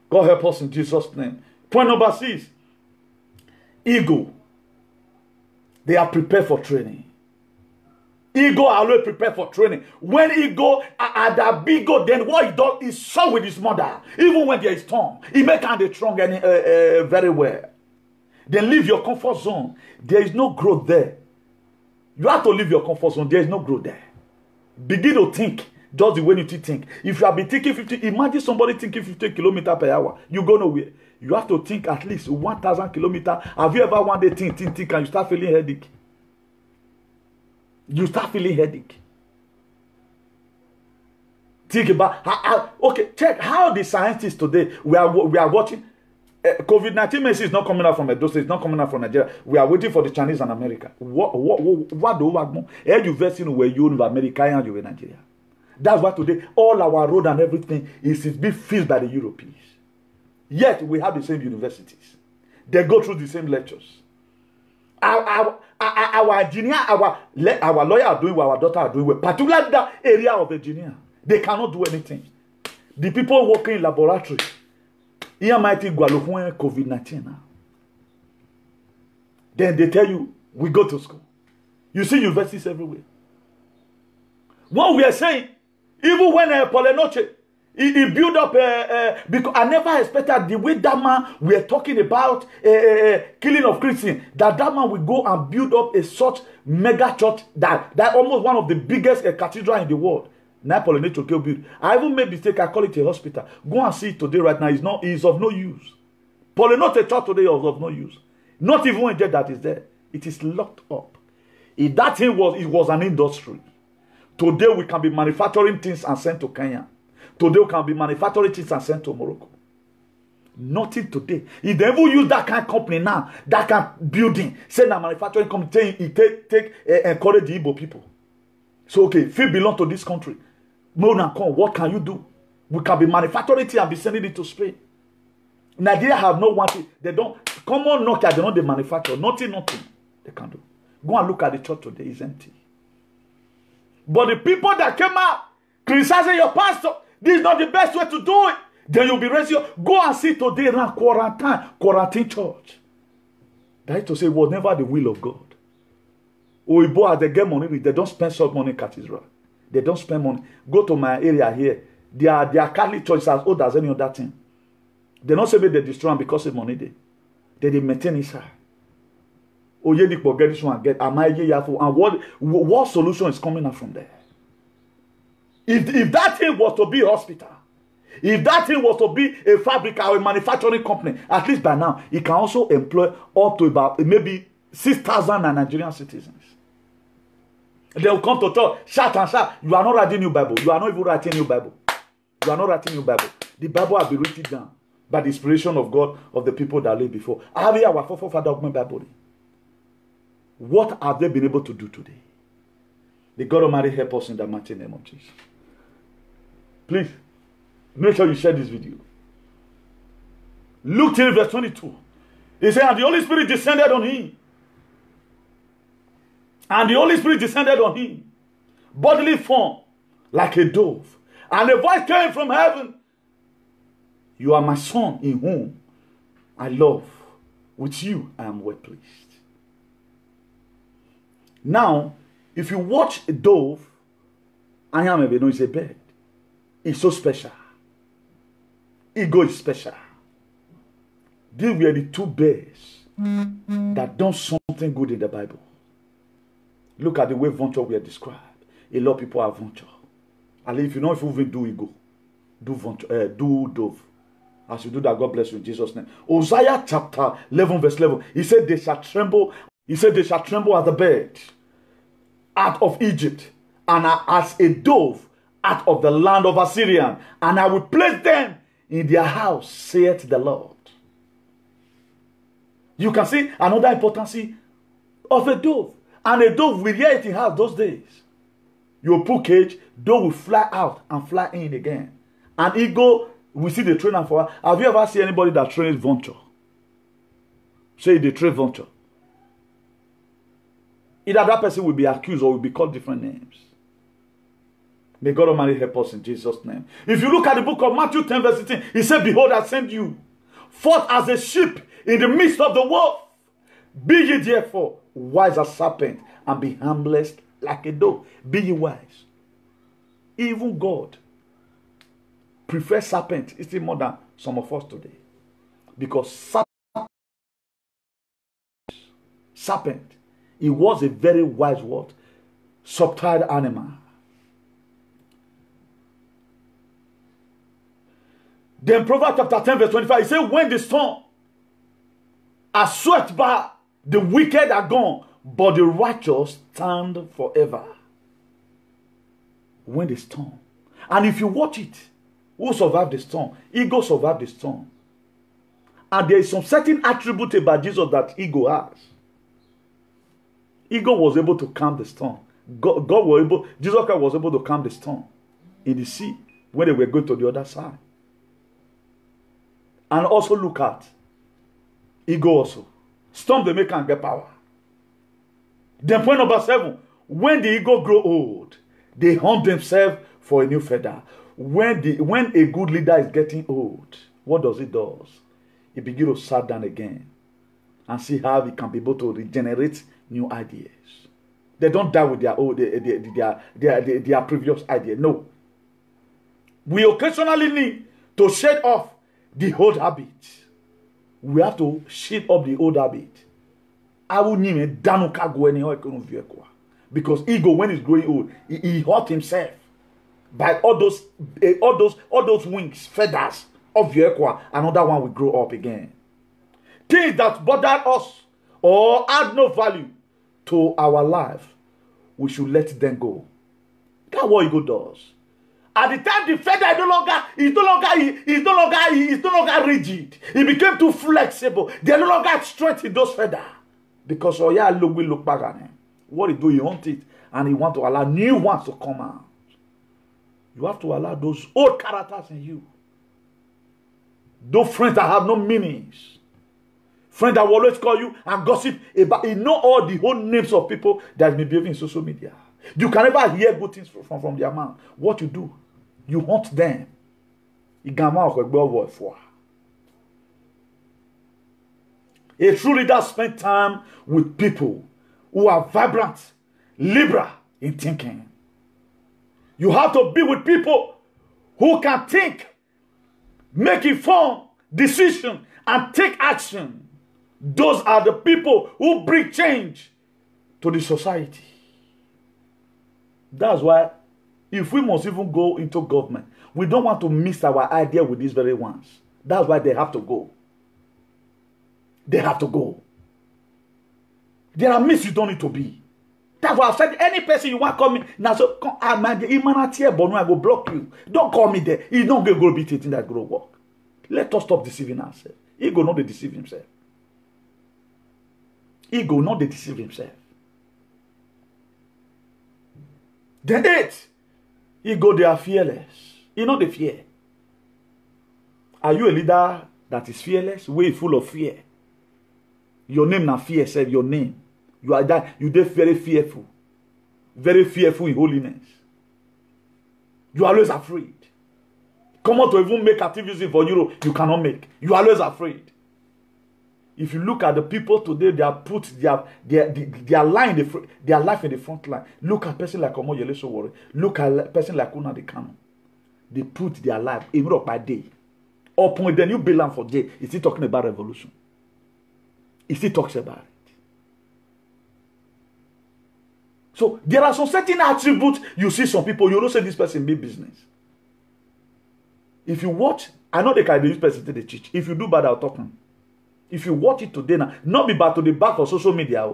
S1: God help us in Jesus' name. Point number 6. Ego. They are prepared for training. Ego are always prepared for training. When ego at that big ego, then what he does is show with his mother. Even when there is storm, he make kind of strong and very well. Then leave your comfort zone. There is no growth there. You have to leave your comfort zone. There is no growth there. Begin to think just the way you think. If you have been thinking 50, imagine somebody thinking 50 kilometers per hour. You go nowhere. You have to think at least 1,000 kilometers. Have you ever one day think, and you start feeling headache? You start feeling headache. Think about okay. Check how the scientists today we are watching. COVID-19 message is not coming out from Edo State. It's not coming out from Nigeria. We are waiting for the Chinese and America. What do we want? You vaccine where you in America and you in Nigeria. That's why today all our road and everything is being filled by the Europeans. Yet we have the same universities. They go through the same lectures. Our engineer, our lawyer are doing what our daughter are doing well. Particularly that area of engineer. They cannot do anything. The people working in laboratory. Here might COVID-19 now. Then they tell you, we go to school. You see universities everywhere. What we are saying, even when Polenoche, he built up, because I never expected the way that man we are talking about killing of Christians, that man will go and build up a such mega church that almost one of the biggest cathedral in the world. Now Polenoche built. I even made mistake. I call it a hospital. Go and see it today right now. It's of no use. Polenoche church today is of no use. Not even a jet that is there. It is locked up. If that thing was an industry. Today we can be manufacturing things and sent to Kenya. Today we can be manufacturing things and sent to Morocco. Nothing today. If they ever use that kind of company now, that kind of building, say that manufacturing company, encourage the Igbo people. So okay, if you belong to this country, what can you do? We can be manufacturing it and be sending it to Spain. Nigeria have no one thing. They don't come on Nokia, they don't they manufacture. Nothing they can do. Go and look at the church today, it's empty. But the people that came out criticizing your pastor, this is not the best way to do it. Then you'll be raised. Go and see today around quarantine church. That is to say, it was never the will of God. Oibo, as they get money, they don't spend some money in cathedral. They don't spend money. Go to my area here. Their Catholic church is as old as any other thing. They don't say they destroy them because of money there. They maintain inside. Oh, you need to get this one and get. And what solution is coming out from there? If that thing was to be a hospital, if that thing was to be a fabric or a manufacturing company, at least by now, it can also employ up to about maybe 6,000 Nigerian citizens. They will come to talk, shout and shout. You are not writing new Bible. You are not even writing new Bible. You are not writing new Bible. The Bible has been written down by the inspiration of God, of the people that lived before. Have you our forefather of my Bible? What have they been able to do today? The God Almighty help us in the mighty name of Jesus. Please, make sure you share this video. Luke 10 verse 22. He said, and the Holy Spirit descended on him. And the Holy Spirit descended on him. Bodily form like a dove. And a voice came from heaven. You are my son in whom I love. With you I am well pleased. Now, if you watch a dove, I am a it's a bird. It's so special. Ego is special. These were the two birds that done something good in the Bible. Look at the way vulture were described. A lot of people are vulture. And if you know if you even do ego, do vulture, do dove. As you do that, God bless you in Jesus' name. Hosea chapter 11, verse 11. He said they shall tremble. He said they shall tremble as a bird out of Egypt, and as a dove out of the land of Assyria, and I will place them in their house, saith the Lord. You can see another importance of a dove. And a dove will hear it in house those days. You put cage, dove will fly out and fly in again. And eagle, we see the trainer for. Have you ever seen anybody that trains vulture? Say they train vulture. Either that person will be accused or will be called different names. May God Almighty help us in Jesus' name. If you look at the book of Matthew 10 verse 16, he said, behold, I send you forth as a sheep in the midst of the wolf. Be ye therefore wise as serpent, and be harmless like a dove. Be ye wise. Even God prefers serpent still more than some of us today. Because serpent, it was a very wise word, subtle animal. Then Proverbs chapter 10 verse 25, he said, when the storm are swept by, the wicked are gone, but the righteous stand forever. When the storm. And if you watch it, who survived the storm? Ego survived the storm. And there is some certain attribute about Jesus that ego has. Ego was able to calm the storm. Jesus Christ was able to calm the storm in the sea when they were going to the other side. And also look at ego also. Storm they make and get power. Then point number 7. When the ego grow old, they hunt themselves for a new feather. When a good leader is getting old, what does it do? It begins to sit down again and see how he can be able to regenerate new ideas. They don't die with their old their previous idea. No. We occasionally need to shed off the old habit. We have to shed off the old habit. Because ego, when it's growing old, he hurt himself by all those wings, feathers of the equa. Another one will grow up again. Things that bother us or add no value to our life, we should let them go. That's what ego does. At the time, the feather is no longer rigid. It became too flexible. They no longer strength in those feathers. Because oh yeah, look back at him. What he do, he hunt it, and he want to allow new ones to come out. You have to allow those old characters in you. Those friends that have no meanings. Friends that will always call you and gossip about. You know all the whole names of people that may be in social media. You can never hear good things from their mouth. What you do, you hunt them. A true leader spends time with people who are vibrant, liberal in thinking. You have to be with people who can think, make informed decision, and take action. Those are the people who bring change to the society. That's why if we must even go into government, we don't want to miss our idea with these very ones. That's why they have to go. They have to go. There are myths you don't need to be. That's why I've said any person you want to call me now, so I go block you. Don't call me there. He's not going to be teaching that going to work. Let us stop deceiving ourselves. Ego not to deceive himself. Ego not to deceive himself. Then 8, ego, they are fearless. You know the fear. Are you a leader that is fearless? Way full of fear. Your name na fear, say your name. You are that you are very fearful in holiness. You are always afraid. Come on to even make activism for Europe, you cannot make. You are always afraid. If you look at the people today, they have put their life in the front line. Look at a person like Omoyele Sowore. Look at a person like Nnamdi Kanu. They put their life in Europe by day. Upon the new Balaam for day, is he talking about revolution? Is he talks about it? So there are some certain attributes you see some people, you don't say this person be business. If you watch, I know they can use person to the church. If you do bad, I'll talk to them. If you watch it today now, not be bad to the back of social media.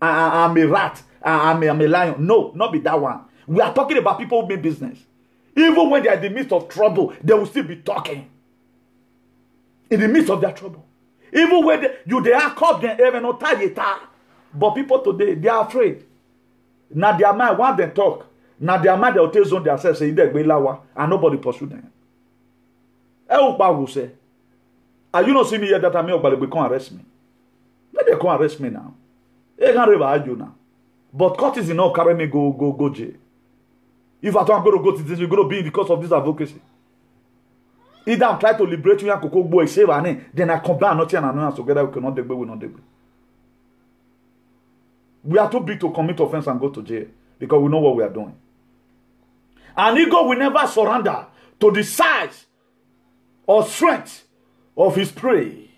S1: I'm a rat. I'm a lion. No, not be that one. We are talking about people who make business. Even when they are in the midst of trouble, they will still be talking. In the midst of their trouble. Even when they are caught, they even not tired. But people today, they are afraid. Now their mind, once they talk, now their mind they will tell zone themselves, say, and nobody pursue them. Will say, are you not seeing me here that I'm here, but they come arrest me? Let them come arrest me now. They can't ever argue now. But court is not carry me go jail. If I don't go to this, you're going to be because of this advocacy. Either I'm trying to liberate you and cocoa boy save and then I combine nothing and another together we cannot debate, we not debate. We are too big to commit offense and go to jail because we know what we are doing. An ego will never surrender to the size or strength of his prey.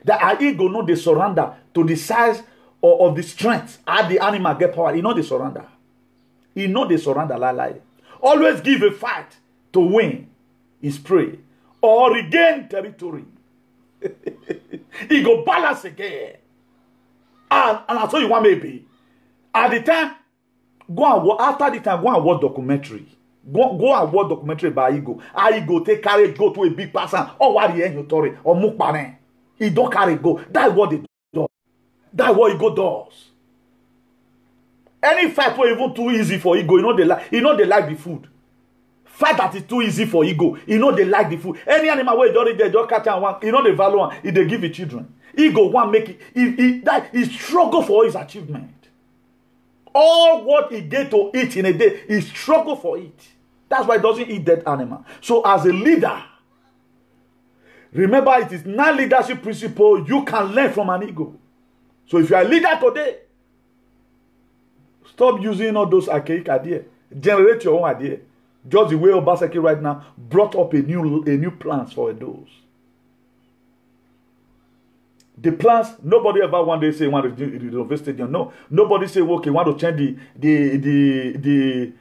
S1: That our ego know they surrender to the size or of the strength. As the animal get power, he know they surrender. He know they surrender lie. Always give a fight to win his prey or regain territory. He go balance again. And I tell you what maybe. At the time, after the time, go and watch documentary. Go and watch documentary by ego. Ego take carry go to a big person. Or what the end story or mukbane. He don't carry go. That's what they do. That's what ego does. Any fight was even too easy for ego. You know they like the food. Fight that is too easy for ego. You know they like the food. Any animal where they just catch and one. You know they value one. If they give it children. Ego want make it. He struggle for his achievement. All what he get to eat in a day, he struggle for it. That's why he doesn't eat dead animal. So as a leader, remember it is not leadership principle you can learn from an ego. So if you are a leader today, stop using all those archaic ideas. Generate your own idea. Just the way Obaseki right now brought up a new plans for those. The plans, nobody ever one day say want to renovate stadium. No, nobody say okay, want to change the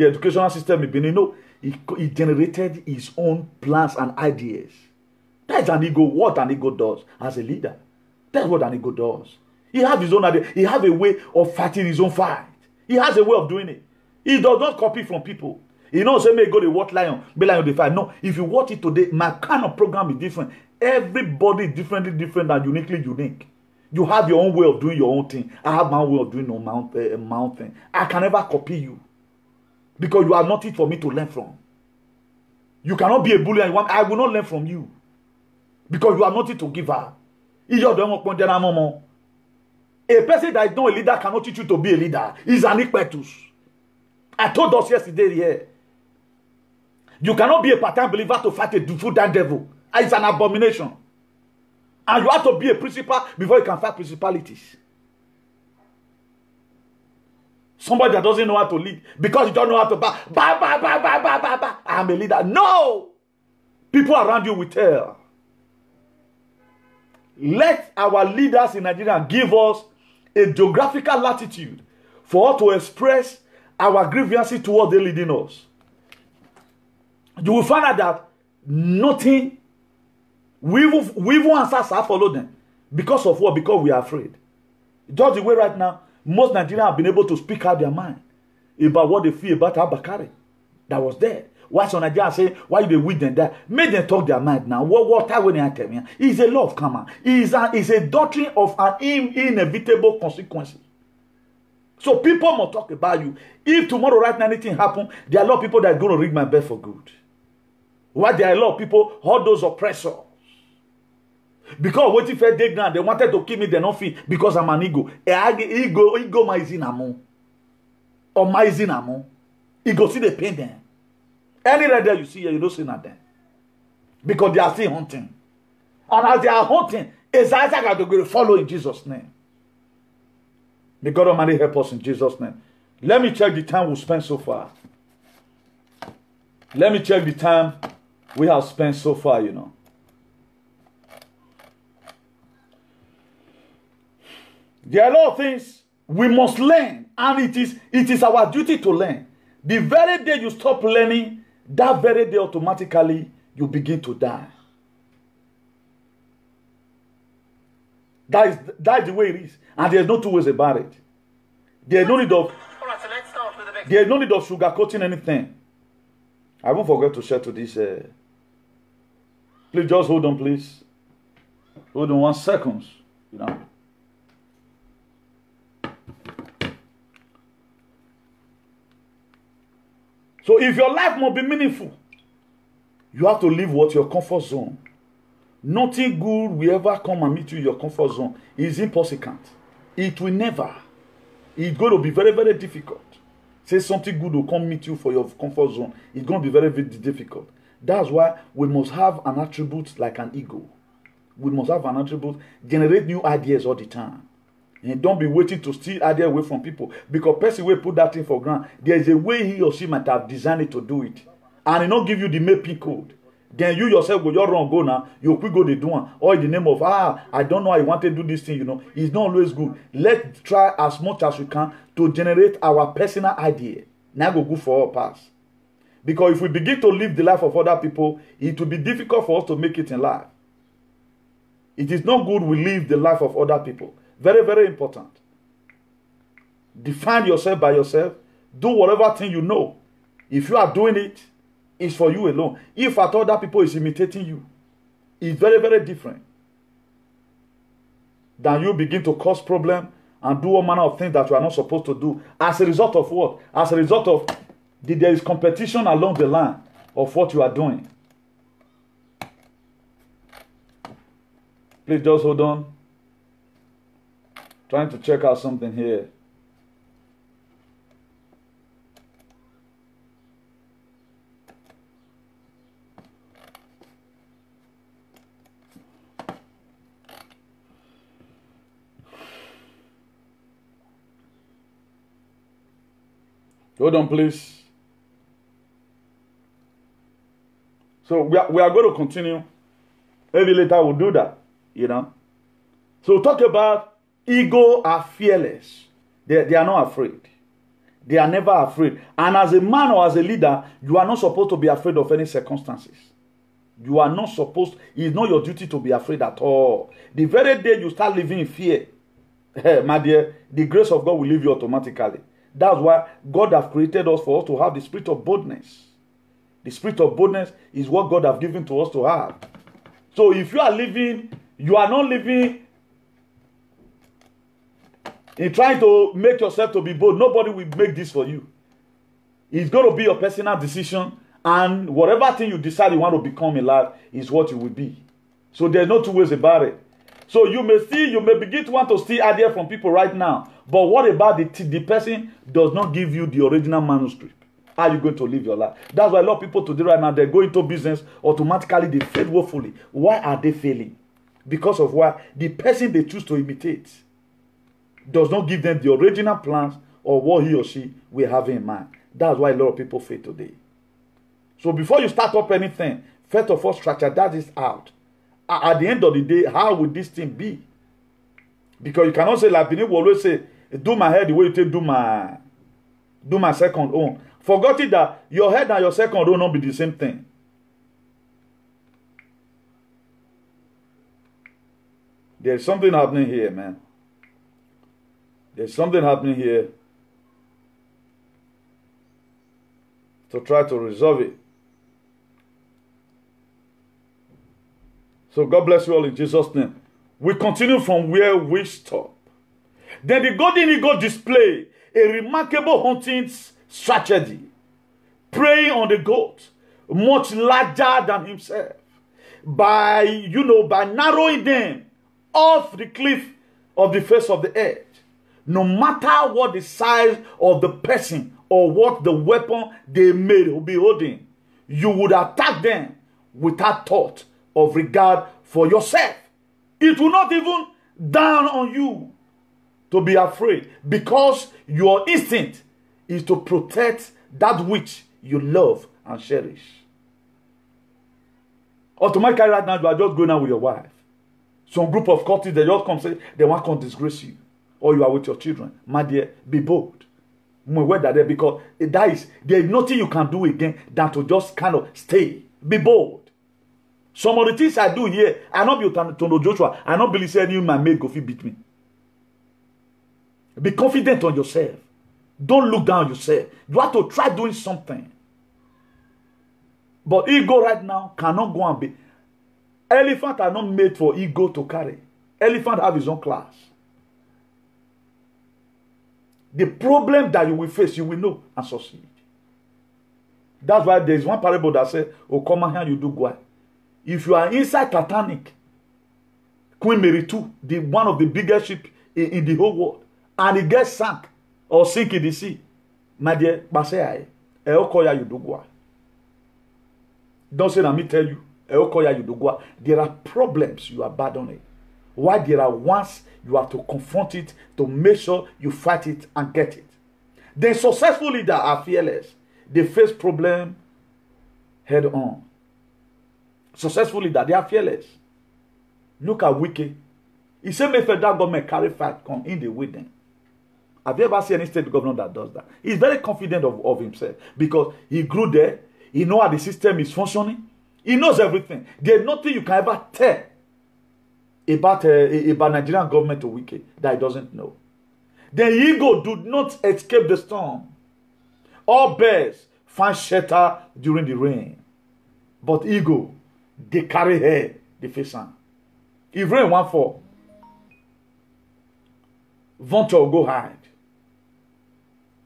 S1: educational system in Benin. No, he generated his own plans and ideas. That's an ego. What an ego does as a leader. That's what an ego does. He has his own idea. He has a way of fighting his own fight. He has a way of doing it. He does not copy from people. You know, say may go to watch lion, be lion the fight. No, if you watch it today, my kind of program is different. Everybody is different and uniquely unique. You have your own way of doing your own thing. I have my own way of doing my own thing. I can never copy you because you are nothing for me to learn from. You cannot be a bully and I will not learn from you because you are nothing to give her. A person that is not a leader cannot teach you to be a leader. He's an impetus. I told us yesterday here. You cannot be a part-time believer to fight a full-time devil. It's an abomination. And you have to be a principal before you can fight principalities. Somebody that doesn't know how to lead because you don't know how to ba. I'm a leader. No! People around you will tell. Let our leaders in Nigeria give us a geographical latitude for us to express our grievances towards the leading us. You will find out that nothing, we will answer follow them. Because of what? Because we are afraid. Just the way right now, most Nigerians have been able to speak out their mind about what they feel about Abakari that was there. Why some Nigerians say, why they with them there? Make them talk their mind now. What time when they tell me? It's a law of karma. It's a doctrine of an inevitable consequences. So people must talk about you. If tomorrow right now anything happen, there are a lot of people that are going to ring my bell for good. Why there are a lot of people, all those oppressors. Because what if they ground, they wanted to kill me, they don't feel because I'm an ego. Ego my zinamo. Or my zinamo. Ego see the pain them. Any red there you see here, you don't see nothing. Because they are still hunting. And as they are hunting, is Isaac are going to follow in Jesus' name. May God Almighty help us in Jesus' name. Let me check the time we spent so far. Let me check the time we have spent so far, you know. There are a lot of things we must learn, and it is our duty to learn. The very day you stop learning, that very day automatically you begin to die. That is the way it is, and there's no two ways about it. There's no need of sugarcoating anything. I won't forget to share to this. Please just hold on, please. Hold on 1 second. You know. So if your life must be meaningful, you have to leave what your comfort zone. Nothing good will ever come and meet you in your comfort zone. It's impossible. It will never. It's going to be very, very difficult. Say something good will come meet you for your comfort zone. It's going to be very, very difficult. That's why we must have an attribute like an ego. We must have an attribute, generate new ideas all the time. And don't be waiting to steal ideas away from people. Because person will put that thing for granted. There is a way he or she might have designed it to do it. And it not give you the mapping code. Then you yourself go, you're wrong, go now. You quick go the do one. Or in the name of, I don't know, I want to do this thing, you know. It's not always good. Let's try as much as we can to generate our personal idea. Now go good for all pass. Because if we begin to live the life of other people, it will be difficult for us to make it in life. It is not good we live the life of other people. Very, very important. Define yourself by yourself. Do whatever thing you know. If you are doing it, it's for you alone. If at other people is imitating you, it's very, very different. Then you begin to cause problem and do all manner of things that you are not supposed to do. As a result of what? As a result of there is competition along the line of what you are doing. Please just hold on. Trying to check out something here. Hold on, please. So we are going to continue. Maybe later we'll do that, you know. So talk about ego are fearless. They are not afraid. They are never afraid. And as a man or as a leader, you are not supposed to be afraid of any circumstances. You are not supposed, it's not your duty to be afraid at all. The very day you start living in fear, my dear, the grace of God will leave you automatically. That's why God has created us for us to have the spirit of boldness. The spirit of boldness is what God has given to us to have. So if you are living, you are not living in trying to make yourself to be bold. Nobody will make this for you. It's going to be your personal decision, and whatever thing you decide you want to become in life is what you will be. So there's no two ways about it. So you may begin to want to steal ideas from people right now. But what about the person does not give you the original manuscript? How are you going to live your life? That's why a lot of people today right now, they go into business, automatically they fail woefully. Why are they failing? Because of why the person they choose to imitate does not give them the original plans or what he or she will have in mind. That's why a lot of people fail today. So before you start up anything, first of all, strategize this out. At the end of the day, how will this thing be? Because you cannot say, like Benin will always say, do my head the way you take do my second own. Forgot it that your head and your second own not be the same thing. There's something happening here, man. There's something happening here. To try to resolve it. So God bless you all in Jesus' name. We continue from where we stop. Then the golden eagle displayed a remarkable hunting strategy, preying on the goat, much larger than himself, by narrowing them off the cliff of the face of the earth. No matter what the size of the person or what the weapon they made will be holding, you would attack them without thought of regard for yourself. It will not even dawn on you to be afraid, because your instinct is to protect that which you love and cherish. Automatically right now, you are just going out with your wife. Some group of cultists, they just come say, they want to disgrace you. Or you are with your children. My dear, be bold. Because there is nothing you can do again than to just kind of stay. Be bold. Some of the things I do here, I not be Tondo Joshua. I not believe saying you my mate go fit beat me. Be confident on yourself. Don't look down on yourself. You have to try doing something. But ego right now cannot go and be. Elephants are not made for ego to carry. Elephant have his own class. The problem that you will face, you will know and succeed. That's why there is one parable that says, "Oh, come on here, you do go." If you are inside Titanic, Queen Mary 2, one of the biggest ships in the whole world, and it gets sunk or sink in the sea, my dear, you do go. Don't say that me tell you. There are problems you abandon it. Why there are ones you have to confront it to make sure you fight it and get it. The successful leaders are fearless. They face problem head on. Successful leaders, they are fearless. Look at Wike. He said, "May federal government carry fight come in the with them." Have you ever seen any state governor that does that? He's very confident of himself because he grew there. He knows how the system is functioning. He knows everything. There's nothing you can ever tell about Nigerian government or Wike that he doesn't know. The ego do not escape the storm. All birds find shelter during the rain. But ego, they carry hair, they face on. If rain won't fall, vulture will go hide.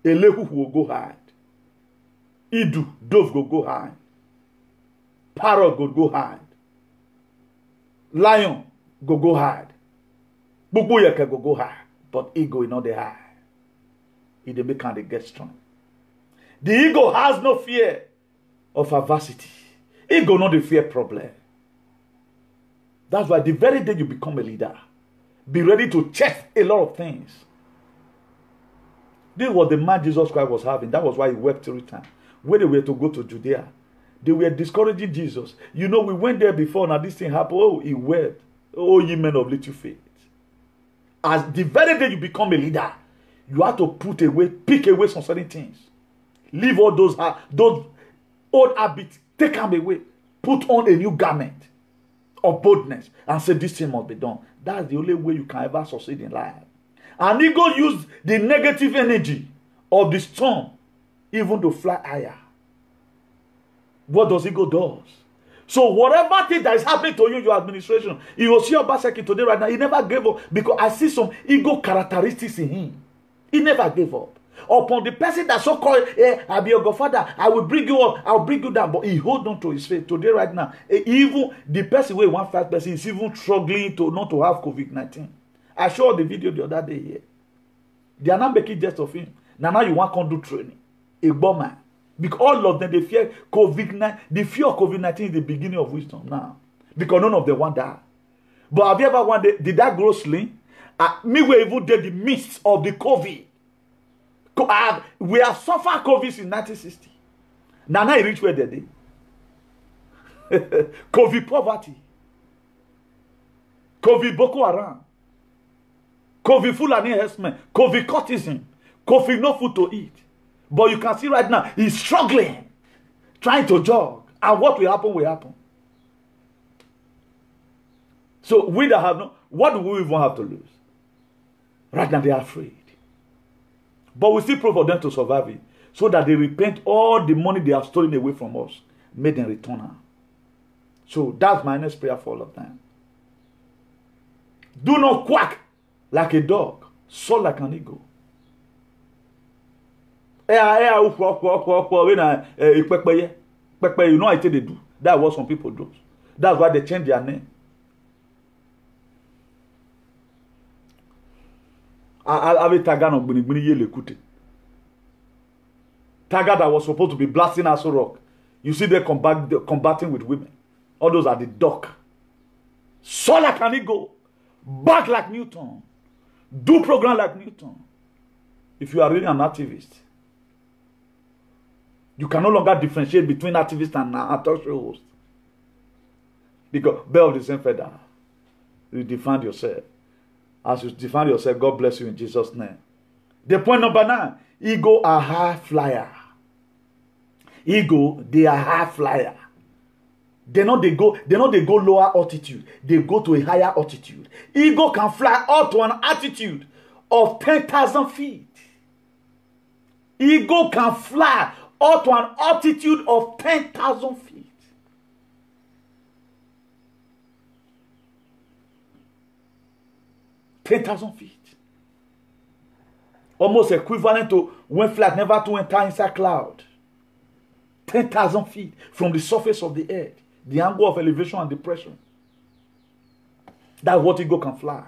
S1: Elehu will go hide. Idu, dove will go hide. Parrot go hide. Lion go hide. Bubu yeke go hide. But ego is not the high. It dey make they get strong. The ego has no fear of adversity. Ego not the fear problem. That's why the very day you become a leader, be ready to check a lot of things. This was the man Jesus Christ was having. That was why he wept 3 times. When they were to go to Judea, they were discouraging Jesus. You know, we went there before, now this thing happened. Oh, he wept. Oh, ye men of little faith. As the very day you become a leader, you have to put away, pick away some certain things. Leave all those old habits, take them away. Put on a new garment of boldness and say this thing must be done. That's the only way you can ever succeed in life. And ego use the negative energy of the storm even to fly higher. What does ego do? So whatever thing that is happening to you in your administration, you will see your Obaseki today right now, he never gave up because I see some ego characteristics in him. He never gave up. Upon the person that so called, I'll be your godfather, I will bring you up, I'll bring you down. But he hold on to his faith today right now. Even the person where 1 person is even struggling to not to have COVID-19. I showed the video the other day here. They are not making jest of him. Now you want to do training. A bomber. Because all of them, they fear COVID-19. The fear of COVID-19 is the beginning of wisdom now. Because none of them want that. But have you ever wondered, did that grow slim? Me we even did the midst of the COVID. We have suffered COVID since 1960. Now I reach where they did. COVID poverty. COVID Boko Haram. COVID Fulani harassment. COVID cultism. COVID no food to eat. But you can see right now, he's struggling, trying to jog. And what will happen will happen. So we that have no, what do we even have to lose? Right now they are afraid. But we still pray for them to survive it. So that they repent all the money they have stolen away from us. Make them return now. So that's my next prayer for all of them. Do not quack like a dog. Soar like an eagle. You know I tell they do. That's what some people do. That's why they change their name. Ave Taga no Taga that was supposed to be blasting Aso Rock. You see them combating with women. All those are the duck. Soar like an eagle. Back like Newton. Do program like Newton. If you are really an activist, you can no longer differentiate between activist and talk show host. Because bear of the same feather. You define yourself. As you define yourself, God bless you in Jesus' name. The point number 9. Ego are high flyer. Ego, they are high flyer. They go lower altitude. They go to a higher altitude. Ego can fly up to an altitude of 10,000 feet. Ego can fly up to an altitude of 10,000 feet. feet. Almost equivalent to when flight never to enter inside cloud. 10,000 feet from the surface of the earth. The angle of elevation and depression. That's what ego can fly.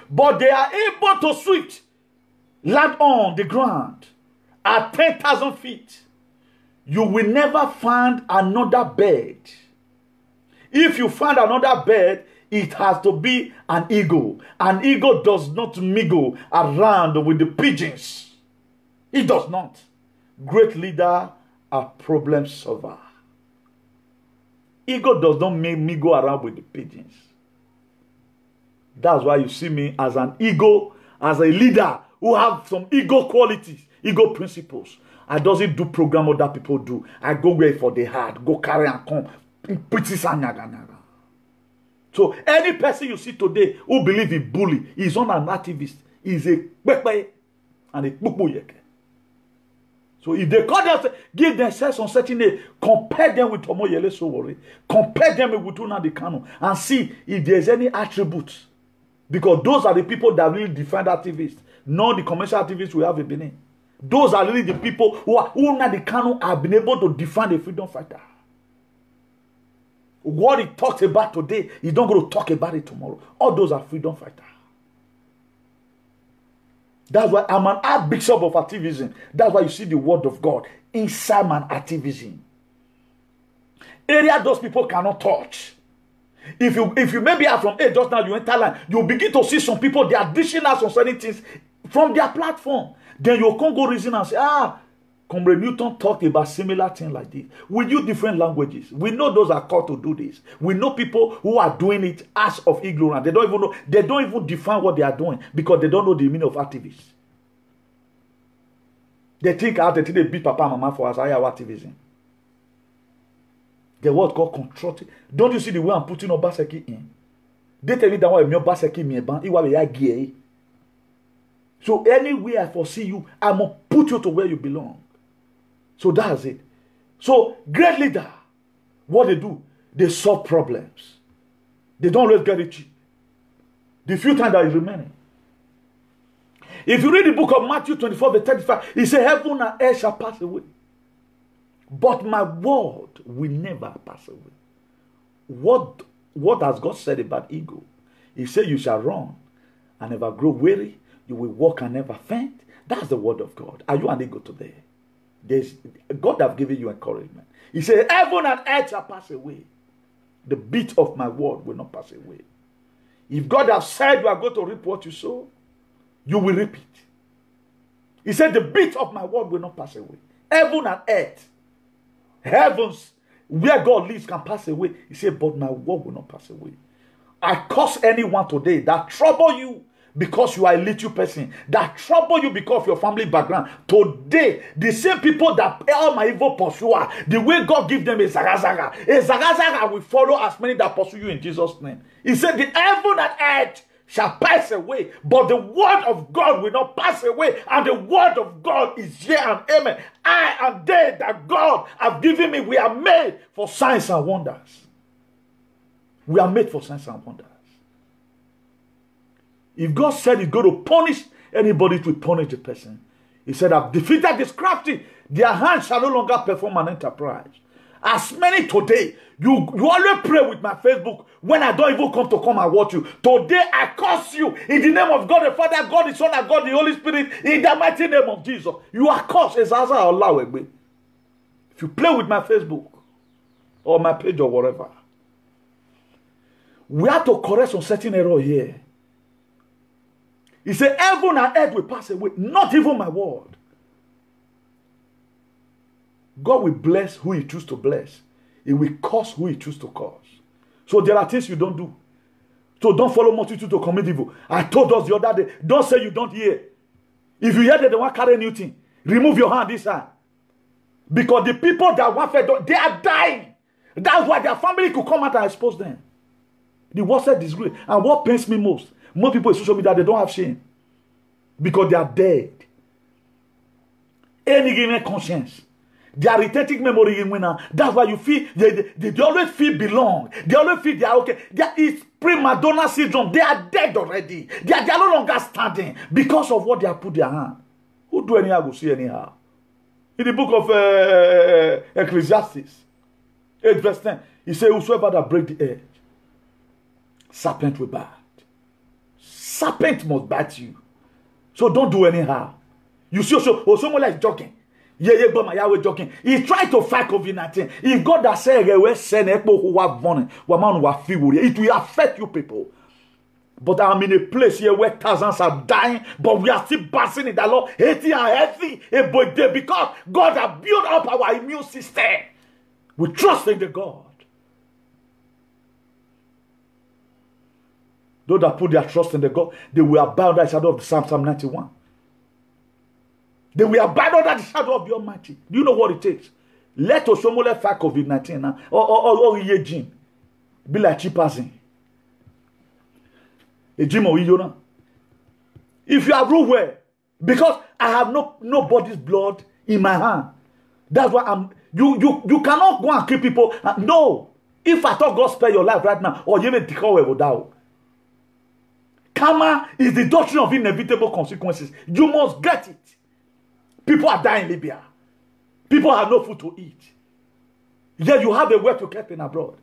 S1: But they are able to switch, land on the ground at 10,000 feet. You will never find another bird. If you find another bird, it has to be an eagle. An eagle does not mingle around with the pigeons. It does not. Great leader are problem solver. Eagle does not make me go around with the pigeons. That's why you see me as an eagle, as a leader who have some ego qualities, ego principles. I doesn't do program other people do. I go where for the heart, go carry and come. So any person you see today who believe in bully is not an activist. He's a pepe and a kpukpuyeke. So if they call themselves, give themselves on certain day, compare them with Omoyele Sowore, compare them with Nnamdi Kanu, and see if there's any attributes. Because those are the people that really define activists, not the commercial activists we have in Benin. Those are really the people who Nnamdi Kanu have been able to define a freedom fighter. What he talks about today, he's not going to talk about it tomorrow. All those are freedom fighters. That's why I'm an archbishop of activism. That's why you see the word of God inside my activism. Area those people cannot touch. If you maybe are from age just now, you enter line, you begin to see some people, they are dishing out on certain things from their platform. Then you can go reason and say, Comrade Newton talked about similar things like this. We use different languages. We know those are called to do this. We know people who are doing it as of ignorance. They don't even know. They don't even define what they are doing because they don't know the meaning of activists. They think they beat Papa and Mama for us. I have activism. The word called control. Don't you see the way I'm putting Obaseki in? They tell me that I'm your Obaseki me ban. It will be so anywhere I foresee you, I'm gonna put you to where you belong. So that's it. So great leader, what they do, they solve problems. They don't always get it cheap. The few times that is remaining. If you read the book of Matthew 24, verse 35, he said, heaven and earth shall pass away, but my word will never pass away. What has God said about ego? He said, you shall run and never grow weary. You will walk and never faint. That's the word of God. Are you an ego today? God have given you encouragement. He said, heaven and earth shall pass away. The beat of my word will not pass away. If God has said you are going to reap what you sow, you will reap it. He said, the beat of my word will not pass away. Heaven and earth, heavens, where God lives, can pass away. He said, but my word will not pass away. I curse anyone today that trouble you because you are a little person, that trouble you because of your family background. Today, the same people that all my evil pursuer, the way God give them a zagazaga will follow as many that pursue you in Jesus' name. He said, the heaven and earth shall pass away, but the word of God will not pass away, and the word of God is yea and amen. I and they that God have given me, we are made for signs and wonders. We are made for signs and wonders. If God said he's going to punish anybody, it will punish the person. He said, I've defeated this crafty. Their hands shall no longer perform an enterprise. As many today, you always pray with my Facebook when I don't even come and watch you. Today, I curse you in the name of God the Father, God the Son, and God the Holy Spirit, in the mighty name of Jesus. You are cursed. If you play with my Facebook, or my page or whatever. We have to correct some certain error here. He said, heaven and earth will pass away, not even my word. God will bless who he chooses to bless. He will curse who he chooses to curse. So there are things you don't do. So don't follow multitude to commit evil. I told us the other day, don't say you don't hear. If you hear that they want to carry anything, remove your hand this side. Because the people that want fed, they are dying. That's why their family could come out and expose them. The word said disgrace. And what pains me most people in social media, they don't have shame. Because they are dead. Any given conscience. Their retentive memory in winner. That's why you feel they always feel belong. They always feel they are okay. It's prima donna syndrome. They are dead already. They are no longer standing because of what they have put their hand. Who do anyhow go see anyhow? In the book of Ecclesiastes, 8 verse 10, he says, whosoever that break the edge, serpent will bite. Serpent must bite you. So don't do anyhow. You see, someone like joking. Yeah, joking. He tried to fight COVID-19. If God has said, it will affect you people. But I'm in a place here where thousands are dying, but we are still basking in the Lord, hating and healthy, because God has built up our immune system. We trust in the God. Those that put their trust in the God, they will abide under the shadow of the Psalm 91. They will abide under the shadow of the Almighty. Do you know what it takes? Let Oshomole fight COVID-19 now, or Yejin. Be like cheapasing. If you are ruled well, because I have nobody's blood in my hand, that's why you cannot go and kill people. No, if I thought God spare your life right now, or you may declare without. Karma is the doctrine of inevitable consequences. You must get it. People are dying in Libya. People have no food to eat. Yet you have a way to keep in abroad.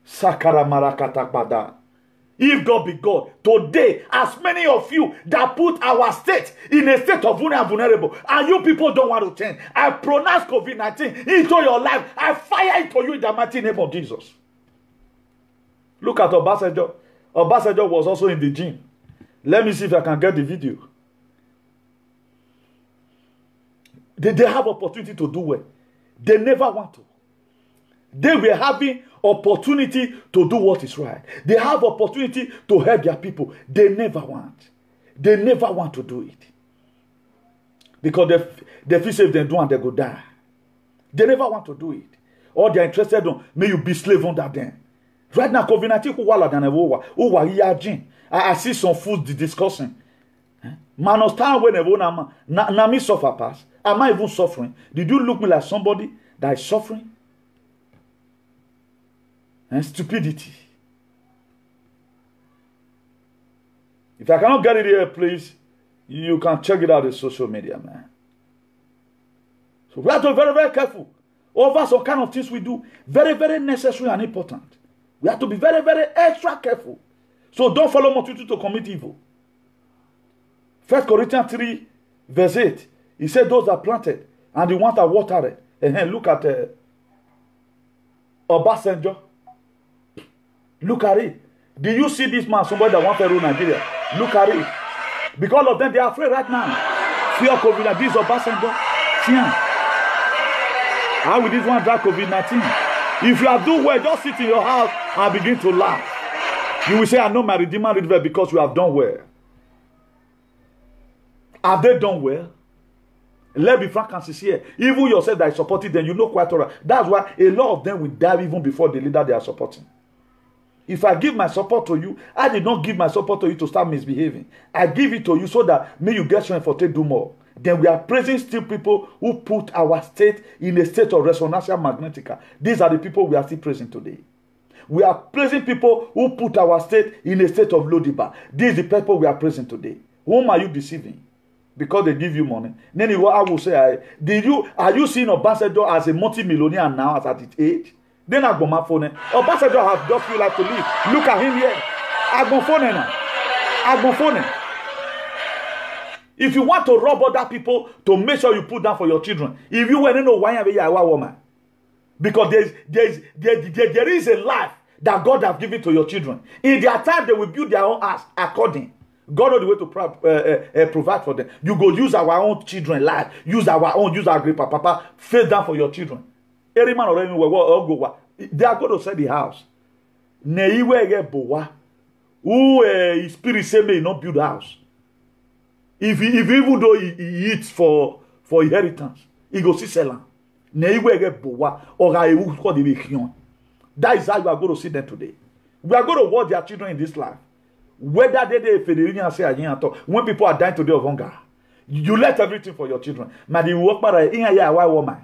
S1: Sakara Marakatakbada. If God be God, today, as many of you that put our state in a state of vulnerable, and you people don't want to change, I pronounce COVID-19 into your life. I fire it to you in the mighty name of Jesus. Look at Obasanjo. Obasanjo was also in the gym. Let me see if I can get the video. They have opportunity to do well. They never want to. They were having opportunity to do what is right. They have opportunity to help their people. They never want. They never want to do it. Because they feel safe, they do and they go die. They never want to do it. Or they're interested in, may you be slave under them. Right now, COVID-19, I see some foods discussing. Man, understand whenever na me suffer pass. Am I even suffering? Did you look me like somebody that is suffering? And stupidity. If I cannot get it here, please, you can check it out on social media, man. So we have to be very, very careful over some kind of things we do. Very, very necessary and important. We have to be very, very extra careful. So don't follow multitude to commit evil. 1 Corinthians 3, verse 8. He said those that planted and the ones that watered. And look at Obasanjo. Look at it. Do you see this man, somebody that wants to rule Nigeria? Look at it. Because of them, they are afraid right now. Fear of COVID. This is Obasanjo. How will this one drag COVID-19? If you are doing well, just sit in your house and begin to laugh. You will say, I know my Redeemer did well because you have done well. Have they done well? Let's be frank and sincere. Even yourself that is supporting them, you know quite all right. That's why a lot of them will die even before the leader they are supporting. If I give my support to you, I did not give my support to you to start misbehaving. I give it to you so that may you get strength for to do more. Then we are praising still people who put our state in a state of resonantia magnetica. These are the people we are still praising today. We are praising people who put our state in a state of Lodiba. These are the people we are praising today. Whom are you deceiving? Because they give you money. Then I will say, are you seeing Obasanjo as a multi-millionaire now at his age? Then I go my phone. Obasanjo has just feel like to live. Look at him here. I go phone now. I go phone. If you want to rob other people to make sure you put down for your children, if you want to know why I'm a woman, Because there is a life that God has given to your children. In their time, they will build their own house according. God knows the way to provide for them. You go use our own children life. Use our great papa. Face down for your children. Every man or anyone, they are going to sell the house. Who spirit say may not build a house. If even though he eats for inheritance, he go see sell. That is how you are going to see them today. We are going to watch their children in this life. Whether they say when people are dying today of hunger, you let everything for your children. Man, you work by a woman.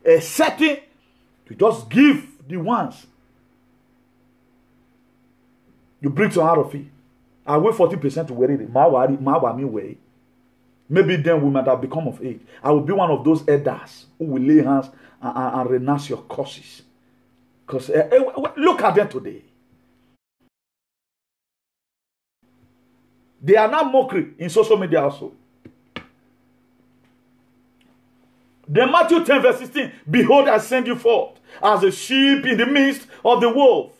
S1: A setting to just give the ones. You bring some out of it. I wait 40% to wear it. Maybe then we might have become of age. I will be one of those elders who will lay hands and renounce your curses. Because look at them today. They are now mockery in social media also. Then Matthew 10 verse 16. Behold, I send you forth as a sheep in the midst of the wolf.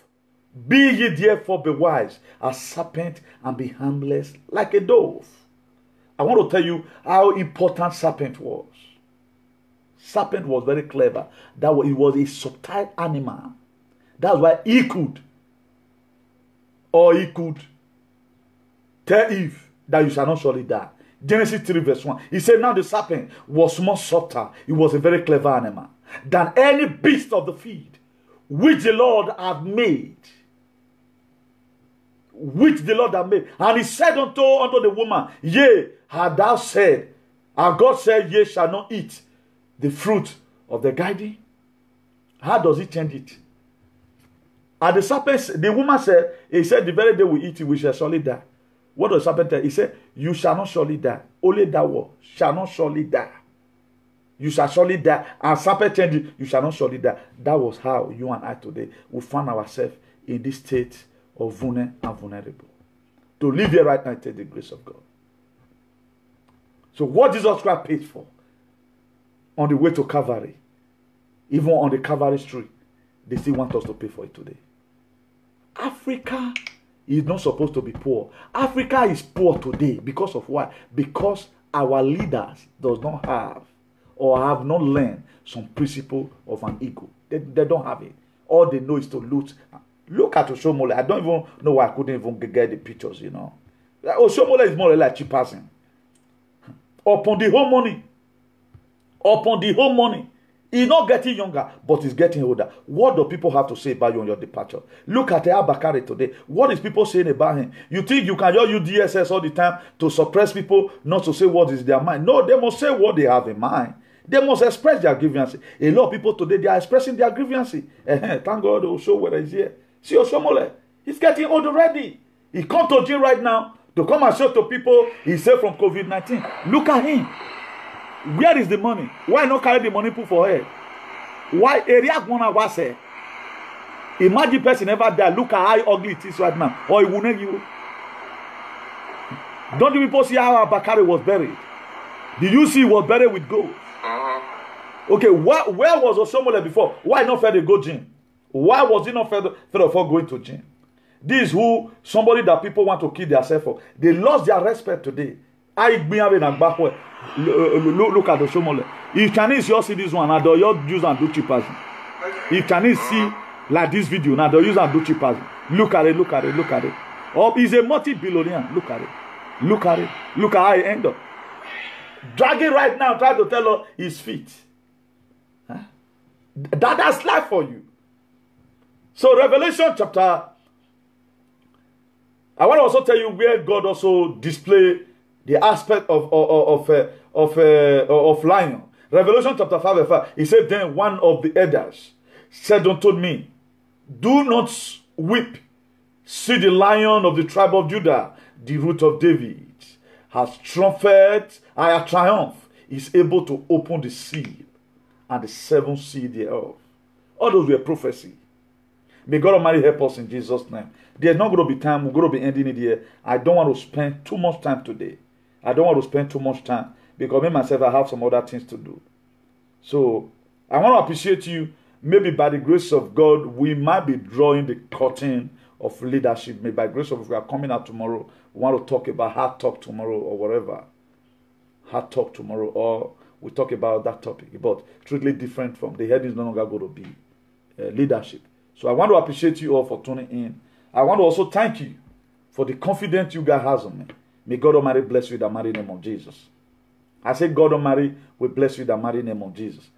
S1: Be ye therefore be wise as serpent and be harmless like a dove. I want to tell you how important serpent was. Serpent was very clever. It was a subtle animal. That's why he could tell Eve that you shall not surely die. Genesis 3 verse 1. He said, now the serpent was more subtle. It was a very clever animal than any beast of the field which the Lord had made. And he said unto the woman, yea, had thou said, and God said, ye shall not eat the fruit of the garden. How does he change it? And the serpent, the woman said, he said, the very day we eat it, we shall surely die. What does the serpent tell? He said, you shall not surely die. Only that word, shall not surely die. You shall surely die. And serpent changed it, you shall not surely die. That was how you and I today will find ourselves in this state of vulnerable. To live here right now and take the grace of God. So what Jesus Christ paid for on the way to Calvary, even on the Calvary street, they still want us to pay for it today. Africa is not supposed to be poor. Africa is poor today because of what? Because our leaders does not have or have not learned some principle of an ego. They don't have it. All they know is to loot. Look at Oshomole. I don't even know why I couldn't even get the pictures, you know. Oshomole is more like cheap person. Upon the whole money. He's not getting younger, but he's getting older. What do people have to say about you on your departure? Look at Abakari today. What is people saying about him? You think you can just use DSS all the time to suppress people, not to say what is their mind? No, they must say what they have in mind. They must express their grievances. A lot of people today, they are expressing their grievances. Thank God Oshomole is here. See Oshomole, he's getting old already. He come to gym right now to come and show to people he's safe from COVID-19. Look at him. Where is the money? Why not carry the money put for her? Why area gonna was here? Imagine person never die. Look at how ugly it is right now. Or it will make you. Don't you people see how Bakari was buried? Did you see he was buried with gold? Okay, where was Oshomole before? Why not fed to go gym? Why was he not fed for going to gym? This is who somebody that people want to kill themselves for. They lost their respect today. Look at the Oshomole. If Chinese you see this one, now they use and do cheapers. If Chinese see like this video, now they use and do cheapers. Look at it. Oh, he's a multi-billionaire. Look at it. Look at how he end up. Dragging right now, trying to tell her his feet. Huh? That's life for you. So Revelation chapter, I want to also tell you where God also display the aspect of lion. Revelation chapter 5 verse 5. He said, then one of the elders said unto me, do not weep. See, the lion of the tribe of Judah, the root of David, has triumphed. Is able to open the seal and the seven seals thereof. All those were prophecy. May God Almighty help us in Jesus' name. There's not going to be time. We're going to be ending it here. I don't want to spend too much time today. Because me myself, I have some other things to do. So I want to appreciate you maybe by the grace of God, we might be drawing the curtain of leadership. Maybe by grace of God, we are coming out tomorrow. We want to talk about hard talk tomorrow or whatever. Hard talk tomorrow, or we talk about that topic. But totally different from the head is no longer going to be leadership. So I want to appreciate you all for tuning in. I want to also thank you for the confidence you guys have on me. May God Almighty bless you in the mighty name of Jesus. I say God Almighty will bless you in the mighty name of Jesus.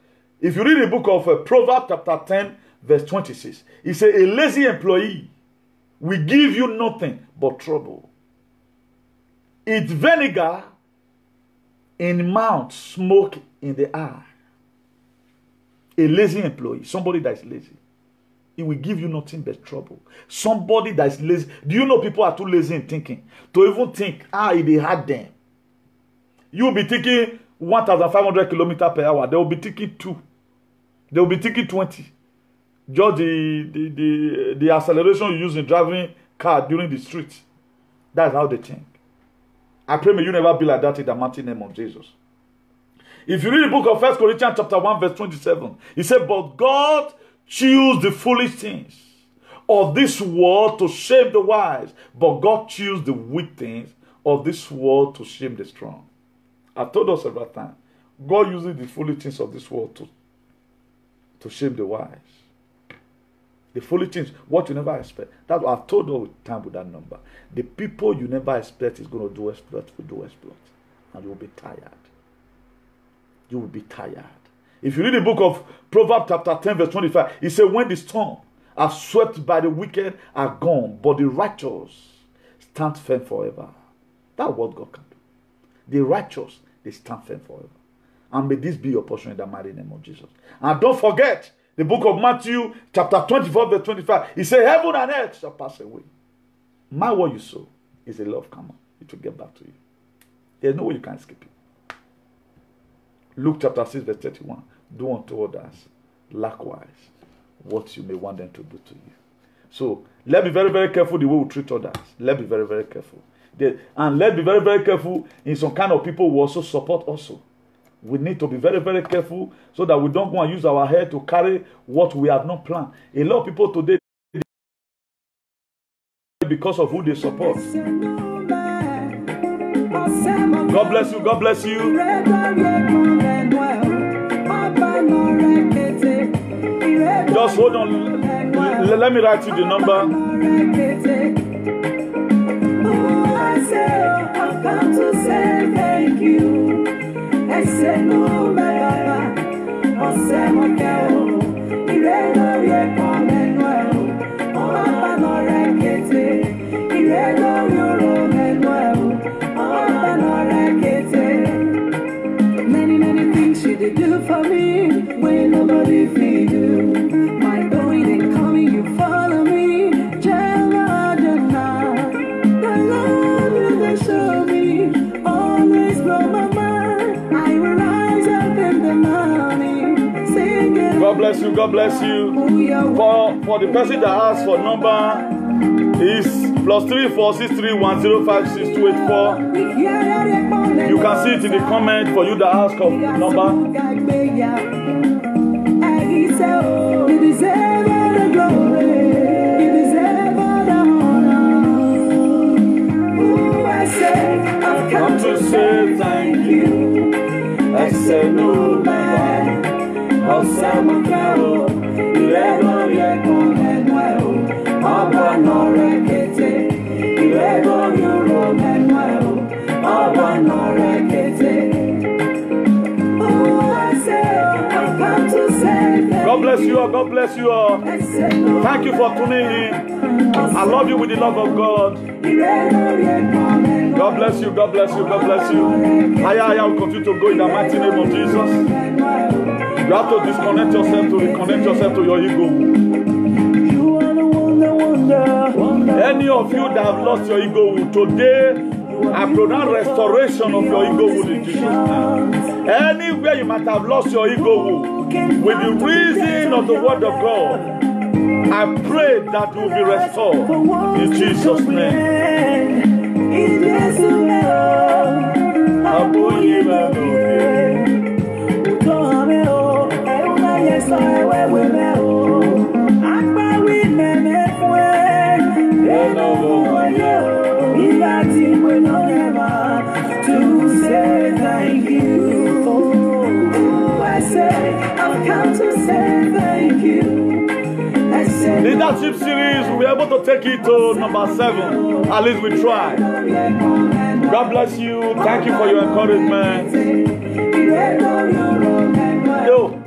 S1: If you read the book of Proverbs chapter 10 verse 26, it says a lazy employee will give you nothing but trouble. It's vinegar in mouth, smoke in the eye. A lazy employee, somebody that is lazy, it will give you nothing but trouble. Somebody that is lazy. Do you know people are too lazy in thinking? To even think, it had them. You will be thinking 1,500 kilometers per hour. They will be thinking 2. They will be thinking 20. Just the acceleration you use in driving car during the street. That's how they think. I pray may you never be like that in the mighty name of Jesus. If you read the book of 1 Corinthians chapter 1 verse 27, he said, but God choose the foolish things of this world to shame the wise, but God choose the weak things of this world to shame the strong. I've told us several times, God uses the foolish things of this world to shame the wise. The foolish things, what you never expect. That's what I've told all the time with that number. The people you never expect is going to do exploit, will do exploit. And you'll be tired. You will be tired. If you read the book of Proverbs chapter 10 verse 25, it says, when the storm are swept by the wicked are gone, but the righteous stand firm forever. That's what God can do. The righteous, they stand firm forever. And may this be your portion in the mighty name of Jesus. And don't forget, the book of Matthew chapter 24 verse 25, it says, heaven and earth shall pass away. My what you sow is a love karma. It will get back to you. There's no way you can escape it. Luke chapter 6 verse 31. Do unto others likewise what you may want them to do to you. So let's be very, very careful the way we treat others. Let's be very, very careful. And let's be very, very careful in some kind of people who also support also. We need to be very, very careful so that we don't go and use our head to carry what we have not planned. A lot of people today, because of who they support. God bless you. God bless you. Just hold on. Let me write you the number. I've come to say thank you. I said no, my Baba. I said my girl. Ireno ye come well. Oh, Papa no rekete. Ireno yoro well. Oh, Papa no rekete. Many, many things you did do for me when nobody feed you. My going and coming, you follow me. Show me, always blow my mind. I will rise up in the morning, singing. God bless you, God bless you. For the person that asked for number is +34631056284. You can see it in the comment for you that ask of number. You deserve all the glory. I've come to say thank you. I say no man. I'll say my girl. Ireno ye come well. Abba no rekete. Ireno yoro well. Abba no rekete. Oh, I say I've come to say thank you. God bless you all. God bless you all. Thank you for tuning in. I love you with the love of God. God bless you, God bless you, God bless you. Higher will continue to go in the mighty name of Jesus. You have to disconnect yourself to reconnect yourself to your ego. You are the wonder. Any of you that have lost your ego, today I pronounce restoration of your ego in Jesus' name. Anywhere you might have lost your ego, with the reason of the word of God, I pray that will be restored in Jesus' name. In
S2: to say thank you. Oh, I say, I've come to say thank you. I say,
S1: Leadership series, we'll be able to take it to number 7. At least we try. God bless you. Thank you for your encouragement. Yo.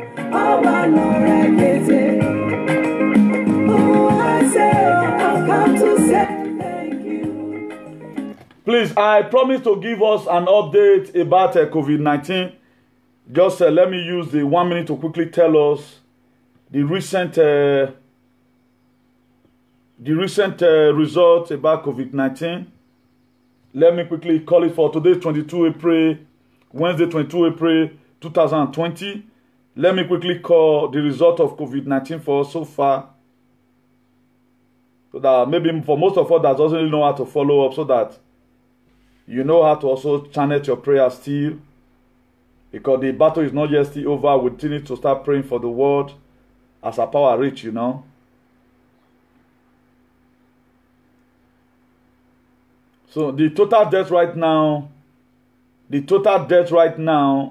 S2: Oh, I say, I've come to say thank you.
S1: Please, I promise to give us an update about COVID-19. Just let me use the 1 minute to quickly tell us the recent results about COVID-19. Let me quickly call it for today, 22 April, Wednesday, 22 April 2020. Let me quickly call the result of COVID-19 for us so far. So that maybe for most of us that doesn't really know how to follow up, so that you know how to also channel your prayer still. Because the battle is not yet still over. We still need to start praying for the world as our power reach, you know. So the total death right now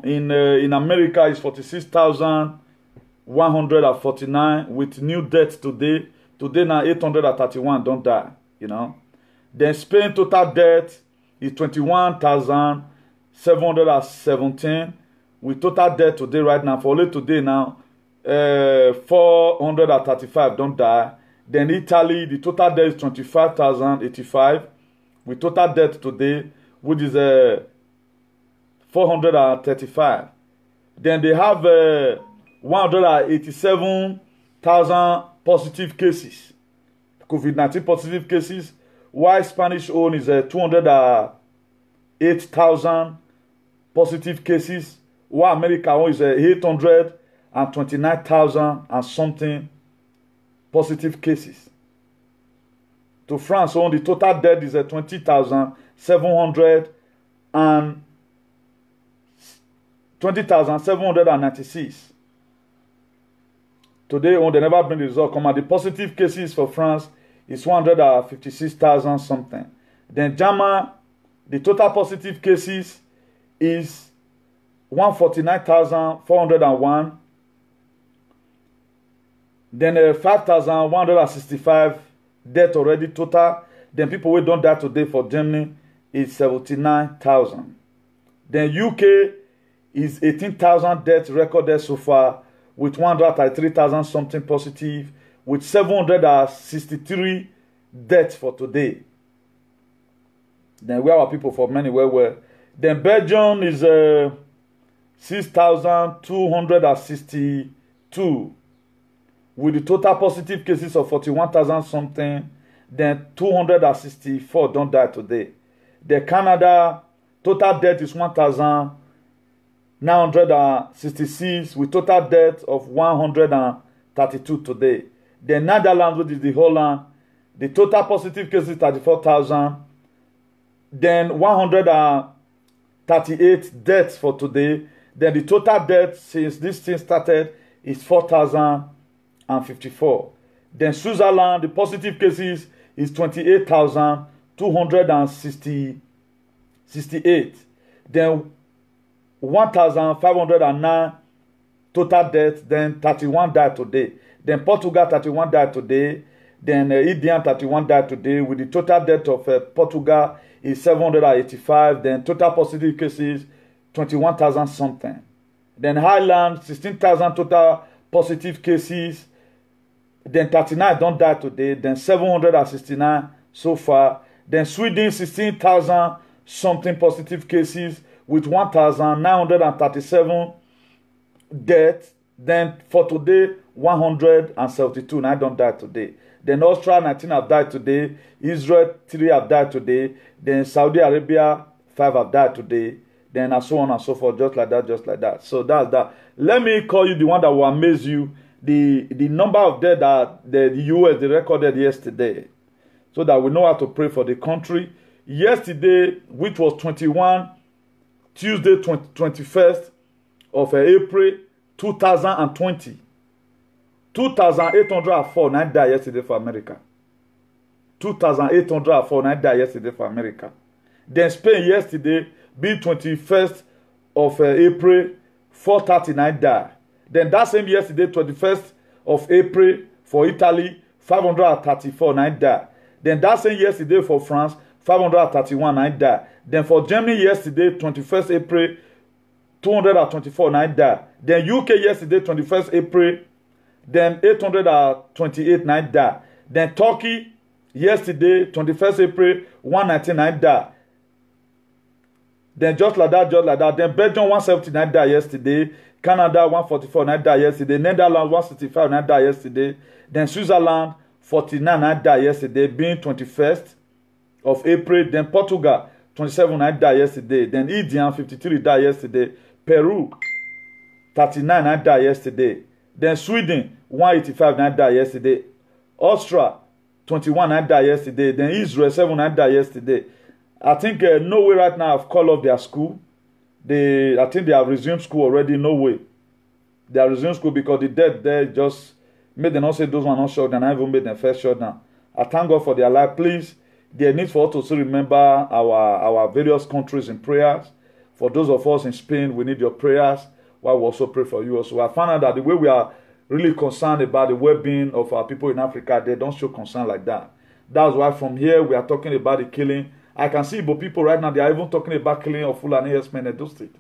S1: in America is 46,149 with new deaths today. Today now 831 don't die, you know. Then Spain total death is 21,717 with total death today right now. For only today now, 435 don't die. Then Italy, the total death is 25,085 with total death today, which is 435. Then they have 187,000 positive cases, COVID-19 positive cases, while Spanish own is 208,000 positive cases, while America own is 829,000 and something positive cases. To France own the total death is 20,796. Today, they never bring the result come out. The positive cases for France is 156,000 something. Then Germany, the total positive cases is 149,401. Then 5,165 death already total. Then people who don't die today for Germany is 79,000. Then UK is 18,000 deaths recorded so far, with 133,000 something positive, with 763 deaths for today. Then where are people for many? Where? Then Belgium is 6,262, with the total positive cases of 41,000 something. Then 264 don't die today. Then Canada, total death is 1,966 with total death of 132 today. The Netherlands, which is the Holland, the total positive cases is 34,000. Then 138 deaths for today. Then the total deaths since this thing started is 4,054. Then Switzerland, the positive cases is 28,268. Then 1,509 total deaths. Then 31 died today. Then Portugal, 31 died today. Then India, 31 died today. With the total death of Portugal is 785. Then total positive cases 21,000 something. Then Ireland, 16,000 total positive cases. Then 39 don't die today. Then 769 so far. Then Sweden, 16,000 something positive cases with 1,937 deaths. Then for today, 172. 9 don't die today. Then Austria, 19 have died today. Israel, 3 have died today. Then Saudi Arabia, 5 have died today. Then and so on and so forth, just like that, just like that. So that's that. Let me call you the one that will amaze you. The number of deaths that the US they recorded yesterday, so that we know how to pray for the country. Yesterday, which was Tuesday 21st of April 2020, 2,804 died yesterday for America. 2,804 9 die yesterday for America. Then Spain yesterday, being 21st of April, 439 die. Then that same yesterday, 21st of April for Italy, 534 9 die. Then that same yesterday for France, 531 9 die. Then for Germany yesterday, 21st April, 224 9 die. Then UK yesterday, 21st April, then 828 9 die. Then Turkey yesterday, 21st April, 199 die. Then just like that. Then Belgium 179 die yesterday. Canada 144 9 die yesterday. Netherlands 165 9 die yesterday. Then Switzerland 49 9 die yesterday, being 21st of April. Then Portugal 27 9 die yesterday. Then India 53 die yesterday. Peru 39 9 die yesterday. Then Sweden 185 9 die yesterday. Austria 21 9 die yesterday. Then Israel 7 9 die yesterday. I think Norway right now have called off their school. I think they have resumed school already. Norway, they have resumed school because the death there just made them not say those one not shut down. I even made them first shut down. I thank God for their life. Please, there need for us to still remember our various countries in prayers. For those of us in Spain, we need your prayers. While we also pray for you also. I found out that the way we are really concerned about the well-being of our people in Africa, they don't show concern like that. That's why from here we are talking about the killing. I can see Igbo people right now, they are even talking about killing of Fulani herdsmen in Edo State.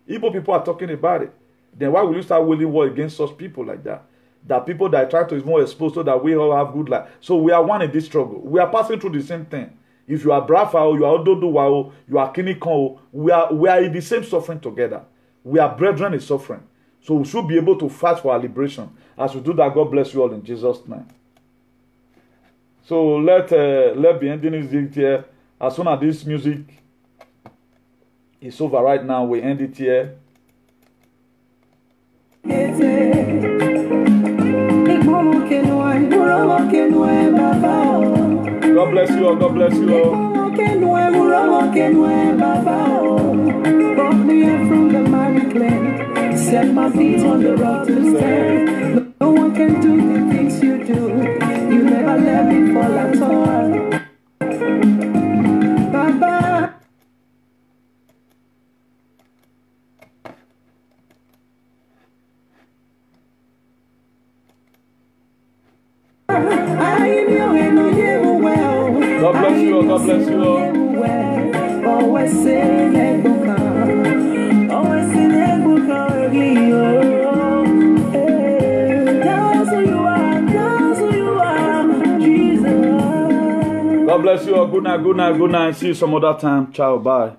S1: Igbo people are talking about it. Then why will you start waging war against such people like that? That people that try to even expose so that we all have good life. So we are one in this struggle. We are passing through the same thing. If you are Brafa, you are Ododuwa, you are Kinikon, we are in the same suffering together. We are brethren in suffering. So we should be able to fight for our liberation. As we do that, God bless you all in Jesus' name. So let be ending this video here. As soon as this music is over right now, we end it here. God bless you all. God bless you all.
S2: Brought me up from the miry clay, set my feet on the rock to stand. No one can do the things you do. You never let me fall at all. Baba.
S1: God bless you all. God bless you all.
S2: Always sing and book. Always sing and book. That's who you are. That's who you are, Jesus.
S1: God bless you all. Good night. Good night. Good night. See you some other time. Ciao. Bye.